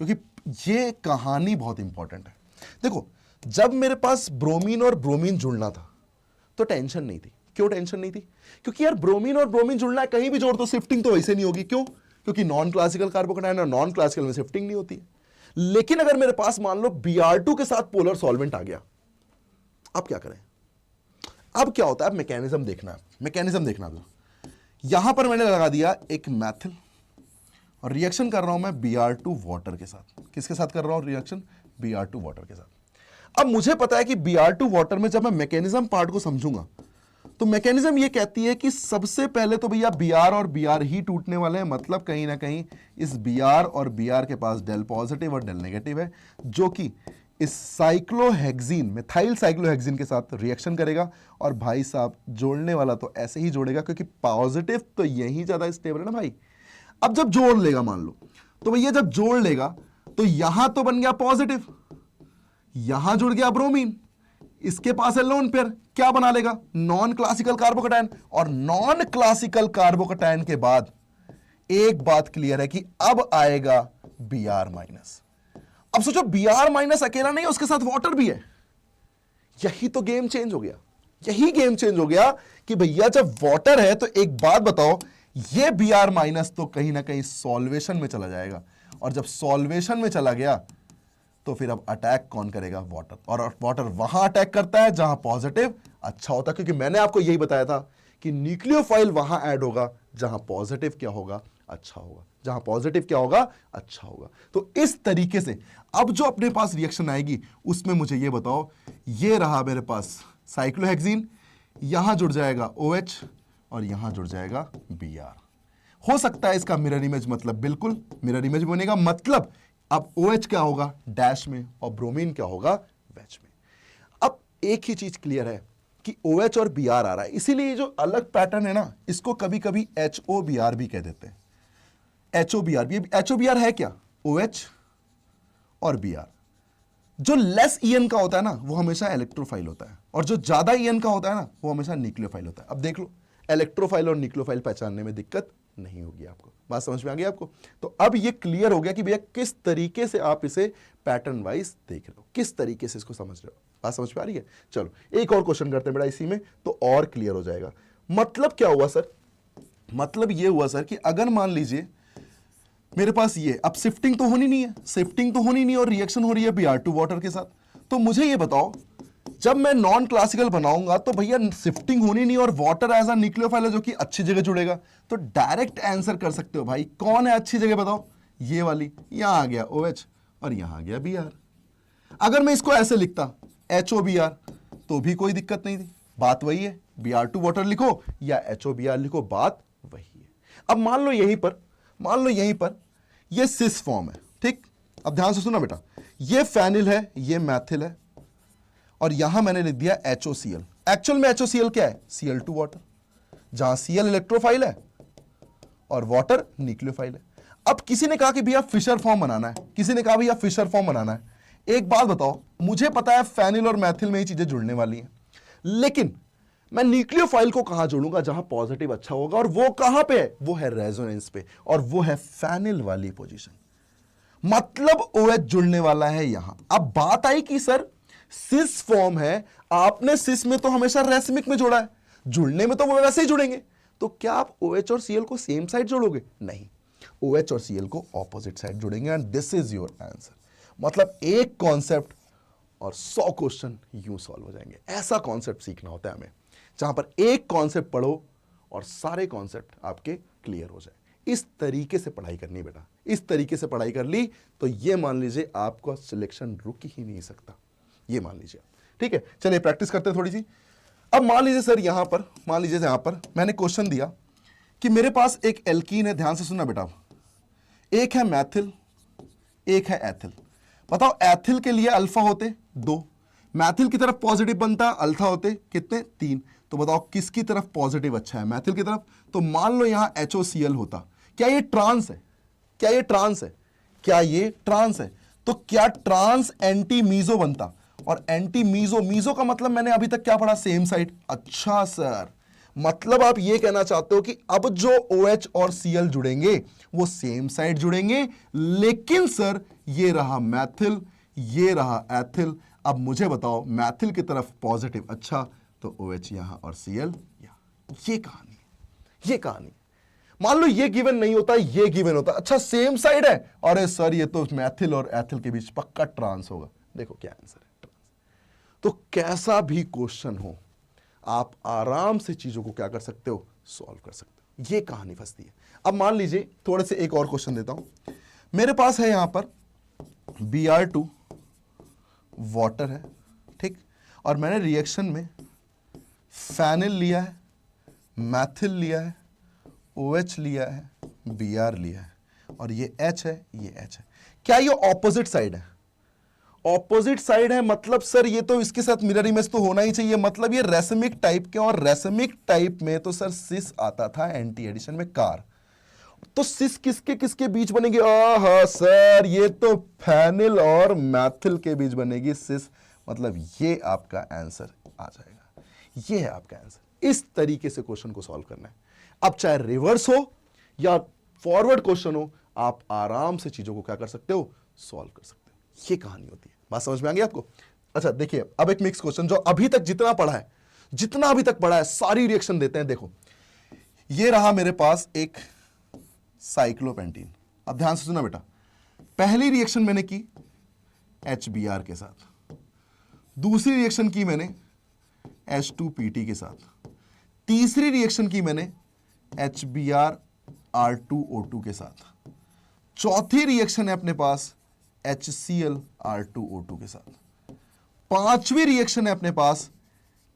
क्योंकि ये कहानी बहुत इंपॉर्टेंट है। देखो, जब मेरे पास ब्रोमीन और ब्रोमीन जुड़ना था तो टेंशन नहीं थी। क्यों टेंशन नहीं थी? क्योंकि यार ब्रोमीन और ब्रोमीन जुड़ना है, कहीं भी जोड़ तो शिफ्टिंग तो वैसे नहीं होगी। क्यों? क्योंकि नॉन क्लासिकल कार्बोकेटायन और नॉन क्लासिकल में शिफ्टिंग नहीं होती है। लेकिन अगर मेरे पास मान लो Br2 के साथ पोलर सॉल्वेंट आ गया, अब क्या करें? अब क्या होता है? मैकेनिज्म देखना है, मैकेनिज्म देखना है। यहां पर मैंने लगा दिया एक मैथिल और रिएक्शन कर रहा हूं मैं Br2 वाटर के साथ। किसके साथ कर रहा हूं रिएक्शन? Br2 वाटर के साथ। अब मुझे पता है कि Br2 वाटर में जब मैं मैकेनिज्म पार्ट को समझूंगा तो मैकेनिज्म ये कहती है कि सबसे पहले तो भैया Br और Br ही टूटने वाले हैं, मतलब कहीं ना कहीं इस Br और Br के पास डेल पॉजिटिव और डेल नेगेटिव है, जो कि इस साइक्लोहेक्सीन, मिथाइल साइक्लोहेक्सीन के साथ रिएक्शन करेगा। और भाई साहब जोड़ने वाला तो ऐसे ही जोड़ेगा, क्योंकि पॉजिटिव तो यही ज्यादा स्टेबल है ना भाई। अब जब जोड़ लेगा मान लो, तो भैया जब जोड़ लेगा तो यहां तो बन गया पॉजिटिव, यहां जुड़ गया ब्रोमीन, इसके पास है लोन पेयर, क्या बना लेगा? Non classical carbocation. और नॉन क्लासिकल कार्बोकेटायन के बाद एक बात क्लियर है कि अब आएगा Br-। अब सोचो Br- अकेला नहीं है, उसके साथ वाटर भी है। यही तो गेम चेंज हो गया, यही गेम चेंज हो गया कि भैया जब वाटर है तो एक बात बताओ, ये Br- तो कहीं ना कहीं सॉल्वेशन में चला जाएगा, और जब सॉल्वेशन में चला गया तो फिर अब अटैक कौन करेगा? वाटर। और वाटर वहां अटैक करता है जहां पॉजिटिव अच्छा होता है, क्योंकि मैंने आपको यही बताया था कि न्यूक्लियोफाइल वहां ऐड होगा जहां पॉजिटिव क्या होगा? अच्छा होगा। जहां पॉजिटिव क्या होगा? अच्छा होगा। तो इस तरीके से अब जो अपने पास रिएक्शन आएगी उसमें मुझे ये बताओ, ये रहा मेरे पास साइक्लोहेक्सीन, यहां जुड़ जाएगा OH और यहां जुड़ जाएगा Br। हो सकता है इसका मिरर इमेज, मतलब बिल्कुल मिरर इमेज बनेगा, मतलब अब OH क्या होगा? डैश में, और ब्रोमीन क्या होगा? वेज में। अब एक ही चीज क्लियर है कि OH और Br आ रहा है, इसीलिए ये जो अलग पैटर्न है ना, इसको कभी कभी HOBr भी कह देते हैं। HOBr भी, HOBr है क्या? OH और Br। जो लेस EN का होता है ना वो हमेशा इलेक्ट्रोफाइल होता है, और जो ज्यादा EN का होता है ना वो हमेशा न्यूक्लियोफाइल होता है। अब देख लो, इलेक्ट्रोफाइल और न्यूक्लियोफाइल पहचानने में दिक्कत नहीं होगी आपको। बात समझ में आ गई आपको? तो अब ये क्लियर हो गया कि भैया किस तरीके से आप इसे पैटर्न वाइज देख रहे हो, किस तरीके से इसको समझ रहे हो। बात समझ में आ रही है? चलो एक और क्वेश्चन करते हैं बेटा इसी में, तो और क्लियर हो जाएगा। मतलब क्या हुआ सर? मतलब ये हुआ सर कि अगर मान लीजिए मेरे पास ये, अब शिफ्टिंग तो होनी नहीं है, शिफ्टिंग तो होनी नहीं और रिएक्शन हो रही है Br2 वाटर के साथ, तो मुझे ये बताओ जब मैं नॉन क्लासिकल बनाऊंगा तो भैया शिफ्टिंग होनी नहीं और वाटर एज अ न्यूक्लियोफाइल है जो कि अच्छी जगह जुड़ेगा, तो डायरेक्ट आंसर कर सकते हो भाई कौन है अच्छी जगह बताओ? ये वाली, यहां आ गया OH और यहां आ गया Br। अगर मैं इसको ऐसे लिखता HOBr तो भी कोई दिक्कत नहीं थी, बात वही है, Br2 वाटर लिखो या HOBr लिखो, बात वही है। अब मान लो यहीं पर ये सिस फॉर्म है, ठीक। अब ध्यान से सुना बेटा, ये फेनिल है, ये मैथिल है, और यहां मैंने लिख दिया HOCl। एक्चुअल में HOCl क्या है? Cl2 वाटर, जहां Cl इलेक्ट्रोफाइल है और वाटर न्यूक्लियोफाइल है। अब किसी ने कहा कि भैया फिशर फॉर्म बनाना है, एक बात बताओ, मुझे पता है फेनिल और मैथिल में ही चीजें जुड़ने वाली हैं, लेकिन मैं न्यूक्लियोफाइल को कहां जोड़ूंगा? जहां पॉजिटिव अच्छा होगा, और वो कहां पे है? वो है रेजोनेंस पे, और वो है फेनिल वाली पोजीशन। मतलब OH जुड़ने वाला है यहां। अब बात आई कि सर सिस फॉर्म है, आपने सिस में तो हमेशा रेसिमिक में जोड़ा है, जुड़ने में तो वो वैसे ही जुड़ेंगे, तो क्या आप OH और Cl को सेम साइड जोड़ोगे? नहीं, OH और Cl को ऑपोजिट साइड जोड़ेंगे, and this is your answer. मतलब एक कॉन्सेप्ट और 100 क्वेश्चन यूं सॉल्व हो जाएंगे। ऐसा कॉन्सेप्ट सीखना होता है हमें, जहां पर एक कॉन्सेप्ट पढ़ो और सारे कॉन्सेप्ट आपके क्लियर हो जाए। इस तरीके से पढ़ाई करनी बेटा, इस तरीके से पढ़ाई कर ली तो ये मान लीजिए आपका सिलेक्शन रुक ही नहीं सकता, ये मान लीजिए। ठीक है, चलिए प्रैक्टिस करते हैं थोड़ी सी। अब मान लीजिए सर यहां पर मैंने क्वेश्चन दिया कि मेरे पास एक एल्कीन है, ध्यान से सुनना बेटा, एक है मैथिल, एक है एथिल। बताओ एथिल के लिए अल्फा होते 2, मैथिल की तरफ पॉजिटिव बनता, अल्फा होते कितने? 3। तो बताओ किसकी तरफ पॉजिटिव अच्छा है? मैथिल की तरफ। तो मान लो यहां HOCl होता, क्या ये ट्रांस है? क्या ये ट्रांस है? तो क्या ट्रांस एंटी मीजो बनता? और एंटी मीजो का मतलब मैंने अभी तक क्या पढ़ा? Same side. अच्छा सर, मतलब आप ये कहना चाहते हो कि अब जो OH और Cl जुड़ेंगे वो सेम साइड जुड़ेंगे, लेकिन सर ये रहा मैथिल, ये रहा एथिल। अब मुझे बताओ मैथिल की तरफ पॉजिटिव अच्छा, तो OH यहां और Cl यहां। ये कहानी। मान लो ये गिवन नहीं होता, ये गिवन होता, अच्छा सेम साइड है, अरे सर ये तो मैथिल और एथिल के बीच पक्का ट्रांस होगा। देखो क्या आंसर है, ट्रांस। तो कैसा भी क्वेश्चन हो आप आराम से चीजों को क्या कर सकते हो? सॉल्व कर सकते हो। ये कहानी फंसती है। अब मान लीजिए थोड़े से एक और क्वेश्चन देता हूं। मेरे पास है यहां पर Br2 वाटर है, ठीक, और मैंने रिएक्शन में फेनिल लिया है, मैथिल लिया है, OH लिया है, Br लिया है, और ये H है, ये H है। क्या ये ऑपोजिट साइड है? ऑपोजिट साइड है, मतलब सर ये तो इसके साथ मिरर इमेज तो होना ही चाहिए, मतलब ये रेसिमिक टाइप के, और रेसिमिक टाइप में तो सर सिस आता था एंटी एडिशन में कार। तो सिस किसके किसके बीच बनेगी? आहा सर ये तो फेनिल और मैथिल के बीच बनेगी सिस, मतलब ये आपका आंसर आ जाएगा। ये है आपका आंसर। इस तरीके से क्वेश्चन को सॉल्व करना है। अब चाहे रिवर्स हो या फॉरवर्ड क्वेश्चन हो, आप आराम से चीजों को क्या कर सकते हो? सॉल्व कर सकते हो। ये कहानी होती है। बात समझ में आ गई आपको? अच्छा देखिए, अब एक मिक्स क्वेश्चन, जो अभी तक जितना अभी तक पढ़ा है सारी रिएक्शन देते हैं। देखो ये रहा मेरे पास एक साइक्लोपेंटीन। अब ध्यान से सुना बेटा, पहली रिएक्शन मैंने की HBr के साथ, दूसरी रिएक्शन की मैंने H2PT के साथ, तीसरी रिएक्शन की मैंने HBr(R2O2) के साथ, चौथी रिएक्शन है अपने पास HCl(R2O2) के साथ, पांचवी रिएक्शन है अपने पास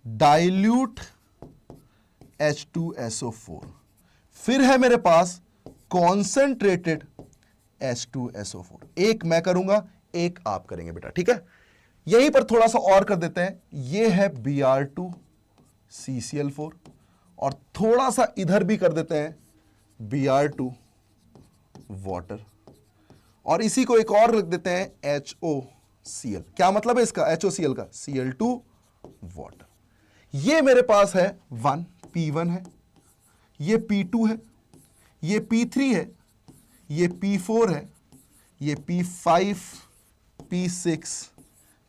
डाइल्यूट H2SO4, फिर है मेरे पास कॉन्सेंट्रेटेड H2SO4। एक मैं करूंगा, एक आप करेंगे बेटा, ठीक है। यहीं पर थोड़ा सा और कर देते हैं, ये है Br2CCl4, और थोड़ा सा इधर भी कर देते हैं Br2 वाटर, और इसी को एक और लिख देते हैं HOCl। क्या मतलब है इसका? HOCl का Cl2 वाटर। ये मेरे पास है 1 P1 है, ये P2 है, ये P3 है, ये P4 है, ये P5, P6,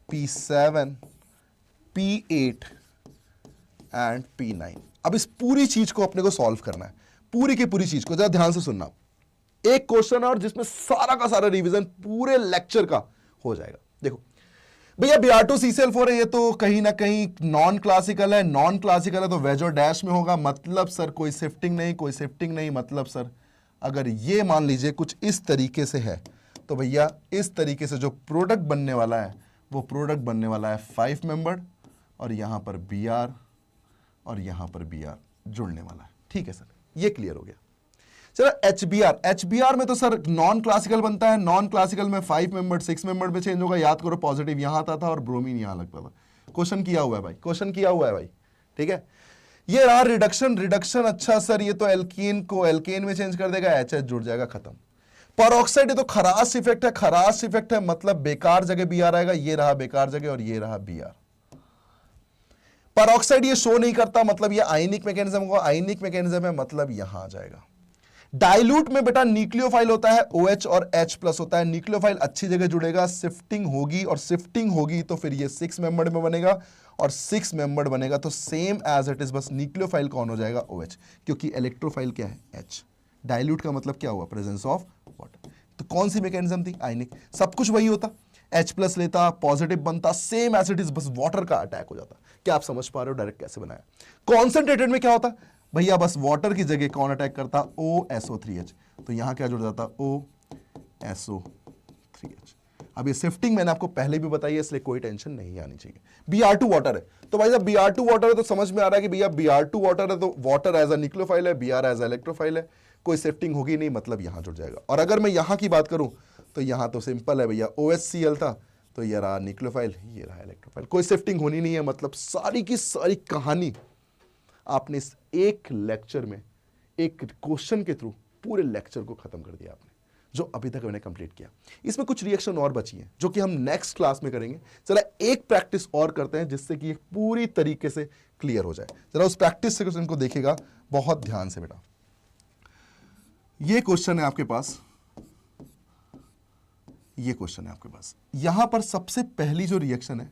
P7, P8 and P9। अब इस पूरी चीज को अपने को सॉल्व करना है, पूरी की पूरी चीज को। जरा ध्यान से सुनना, एक क्वेश्चन और जिसमें सारा का सारा रिवीजन पूरे लेक्चर का हो जाएगा। देखो भैया Br2CCl4 है, ये तो कहीं ना कहीं नॉन क्लासिकल है, तो वेज और डैश में होगा, मतलब सर कोई शिफ्टिंग नहीं, मतलब सर अगर ये मान लीजिए कुछ इस तरीके से है, तो भैया इस तरीके से जो प्रोडक्ट बनने वाला है वो प्रोडक्ट बनने वाला है 5 मेंबर्ड, और यहां पर Br और यहां पर Br जुड़ने वाला है। ठीक है सर, ये क्लियर हो गया। चलो एचबीआर में तो सर नॉन क्लासिकल बनता है, नॉन क्लासिकल में 5 मेंबर 6 मेंबर में चेंज होगा। याद करो पॉजिटिव यहां आता था और ब्रोमीन यहां लगता था। क्वेश्चन किया हुआ है भाई, क्वेश्चन किया हुआ है भाई, ठीक है। ये रहा रिडक्शन। अच्छा सर ये तो एल्कीन को एल्केन में चेंज कर देगा, एच जुड़ जाएगा, खत्म। परऑक्साइड ये तो खराश इफेक्ट है, खराश इफेक्ट है मतलब बेकार जगह बी आर आएगा। ये रहा बेकार जगह और ये रहा बी आर। परऑक्साइड ये शो नहीं करता मतलब ये आयनिक मैकेनिज्म होगा, आयनिक मैकेनिज्म है मतलब यहां आ जाएगा। डाइल्यूट में बेटा न्यूक्लियोफाइल होता है OH और H+ होता है। न्यूक्लियोफाइल अच्छी जगह जुड़ेगा, शिफ्टिंग होगी और शिफ्टिंग होगी तो फिर ये 6 मेंबर में बनेगा और 6 मेंबर बनेगा तो सेम एज इट इज, बस न्यूक्लियोफाइल कौन हो जाएगा OH, क्योंकि इलेक्ट्रोफाइल क्या है H। डाइल्यूट का मतलब क्या हुआ, प्रेजेंस ऑफ वाटर। तो कौन सी मैकेनिज्म थी, आयनिक। सब कुछ वही होता, H+ लेता, पॉजिटिव बनता, सेम एज इट इज, बस वाटर का अटैक हो जाता। क्या आप समझ पा रहे हो डायरेक्ट कैसे बनाया। कॉन्सेंट्रेटेड में क्या होता भैया, बस वाटर की जगह कौन अटैक करता, OSO3H, तो यहां क्या जुड़ जाता, OSO3H। अब ये शिफ्टिंग मैंने आपको पहले भी बताई है इसलिए कोई टेंशन नहीं आनी चाहिए। Br2 वाटर है तो भाई साहब Br2 वाटर है तो समझ में आ रहा है कि भैया Br2 वाटर है तो वाटर एज अ न्यूक्लियोफाइल है, Br एज अ इलेक्ट्रोफाइल है, कोई शिफ्टिंग होगी नहीं मतलब यहां जुड़ जाएगा। और अगर मैं यहां की बात करूं तो यहां तो सिंपल है भैया, OHCl था तो ये रहा न्यूक्लियोफाइल, ये रहा इलेक्ट्रोफाइल, कोई शिफ्टिंग होनी नहीं है। मतलब सारी की सारी कहानी आपने इस एक लेक्चर में, एक क्वेश्चन के थ्रू पूरे लेक्चर को खत्म कर दिया आपने, जो अभी तक मैंने कंप्लीट किया। इसमें कुछ रिएक्शन और बची हैं जो कि हम नेक्स्ट क्लास में करेंगे। चला एक प्रैक्टिस और करते हैं जिससे कि पूरी तरीके से क्लियर हो जाए। जरा उस प्रैक्टिस से क्वेश्चन को देखिएगा बहुत ध्यान से बेटा। ये क्वेश्चन है आपके पास, ये क्वेश्चन है आपके पास। यहां पर सबसे पहली जो रिएक्शन है,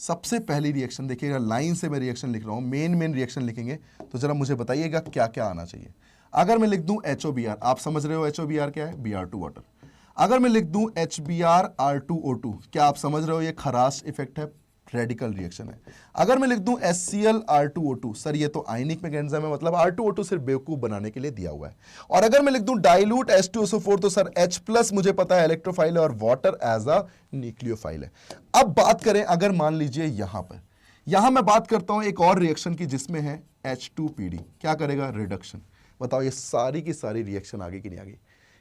सबसे पहली रिएक्शन देखिएगा, लाइन से मैं रिएक्शन लिख रहा हूं, मेन रिएक्शन लिखेंगे तो जरा मुझे बताइएगा क्या क्या आना चाहिए। अगर मैं लिख दूं HOBr, आप समझ रहे हो HOBr क्या है, Br2 वाटर। अगर मैं लिख दूं HBr(R2O2), क्या आप समझ रहे हो ये खराश इफेक्ट है, रेडिकल रिएक्शन है। अगर मैं लिख दूं HCl(R2O2), सर ये तो आयनिक मैकेनिज्म है मतलब R2O2 सिर्फ बेवकूफ बनाने के लिए दिया हुआ है। और अगर मैं लिख दूं डाइल्यूट H2SO4 तो सर H+ मुझे पता है इलेक्ट्रोफाइल है और वाटर एज अ न्यूक्लियोफाइल है। अब बात करें, अगर मान लीजिए यहां मैं बात करता हूं एक और रिएक्शन की जिसमें है H2PD, क्या करेगा, रिडक्शन। बताओ ये सारी की सारी रिएक्शन आ गई कि नहीं आ गई।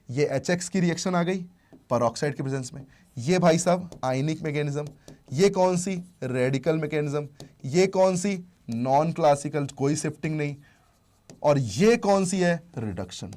ये HX की रिएक्शन आ गई परऑक्साइड के प्रेजेंस में, ये भाई साहब आयनिक मैकेनिज्म, ये कौन सी, रेडिकल मैकेनिज्म, ये कौन सी, नॉन क्लासिकल, कोई शिफ्टिंग नहीं, और ये कौन सी है, रिडक्शन।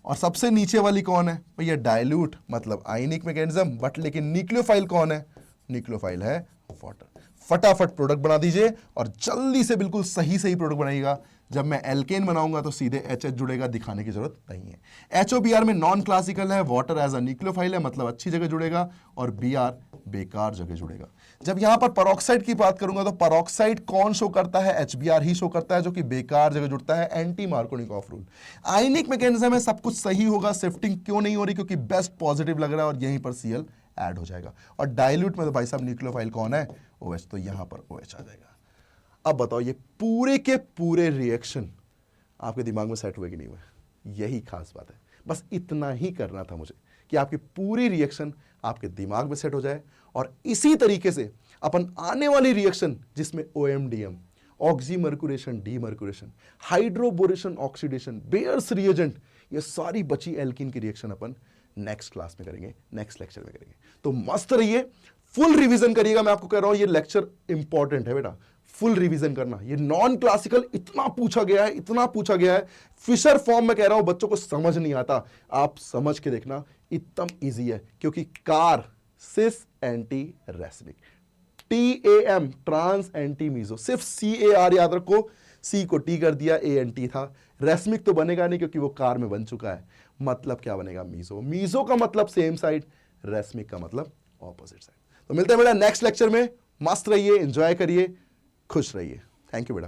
और सबसे नीचे वाली कौन है भैया, डाइल्यूट मतलब आयनिक मैकेनिज्म, बट लेकिन न्यूक्लियोफाइल कौन है, न्यूक्लियोफाइल है वाटर। फटाफट प्रोडक्ट बना दीजिए और जल्दी से बिल्कुल सही प्रोडक्ट बनाइएगा। जब मैं एल्केन बनाऊंगा तो सीधे HH जुड़ेगा, दिखाने की जरूरत नहीं है। HOBr में नॉन क्लासिकल है, वाटर एज अ न्यूक्लियोफाइल है मतलब अच्छी जगह जुड़ेगा, और Br बेकार जगह जुड़ेगा। जब यहां पर परऑक्साइड की बात करूंगा तो परऑक्साइड कौन शो करता है, HBr ही शो करता है जो कि बेकार जगह जुड़ता है, एंटी मार्कोनिकॉफ रूल। आयनिक मैकेनिज्म है, सब कुछ सही होगा, शिफ्टिंग क्यों नहीं हो रही, क्योंकि बेस्ट पॉजिटिव लग रहा है और यहीं पर Cl ऐड हो जाएगा। और डाइल्यूट में तो भाई साहब न्यूक्लियोफाइल कौन है, OH, तो यहां पर OH आ जाएगा। अब बताओ ये पूरे के पूरे रिएक्शन आपके दिमाग में सेट हुए कि नहीं हुए, यही खास बात है। बस इतना ही करना था मुझे कि आपकी पूरी रिएक्शन आपके दिमाग में सेट हो जाए। और इसी तरीके से अपन आने वाली रिएक्शन जिसमें OMDM, oxymercuration demercuration, hydroboration oxidation, Baeyer's reagent, ये सारी बची एल्कीन की रिएक्शन अपन नेक्स्ट क्लास में करेंगे, नेक्स्ट लेक्चर में करेंगे। तो मस्त रहिए, फुल रिवीजन करिएगा। मैं आपको कह रहा हूं ये लेक्चर इंपॉर्टेंट है बेटा, फुल रिवीजन करना। ये नॉन क्लासिकल इतना पूछा गया है, इतना पूछा गया है, फिशर फॉर्म में कह रहा हूं, बच्चों को समझ नहीं आता, आप समझ के देखना, एकदम इजी है। क्योंकि car cis anti racemic, TAM trans anti meso, सिर्फ CAR याद रखो, C को T कर दिया, ANT था। रेसमिक तो बनेगा नहीं क्योंकि वो कार में बन चुका है, मतलब क्या बनेगा, मीजो। मीजो का मतलब सेम साइड, रेसमिक का मतलब ऑपोजिट साइड। तो मिलते हैं बेटा नेक्स्ट लेक्चर में। मस्त रहिए, एंजॉय करिए, खुश रहिए। थैंक यू बेटा।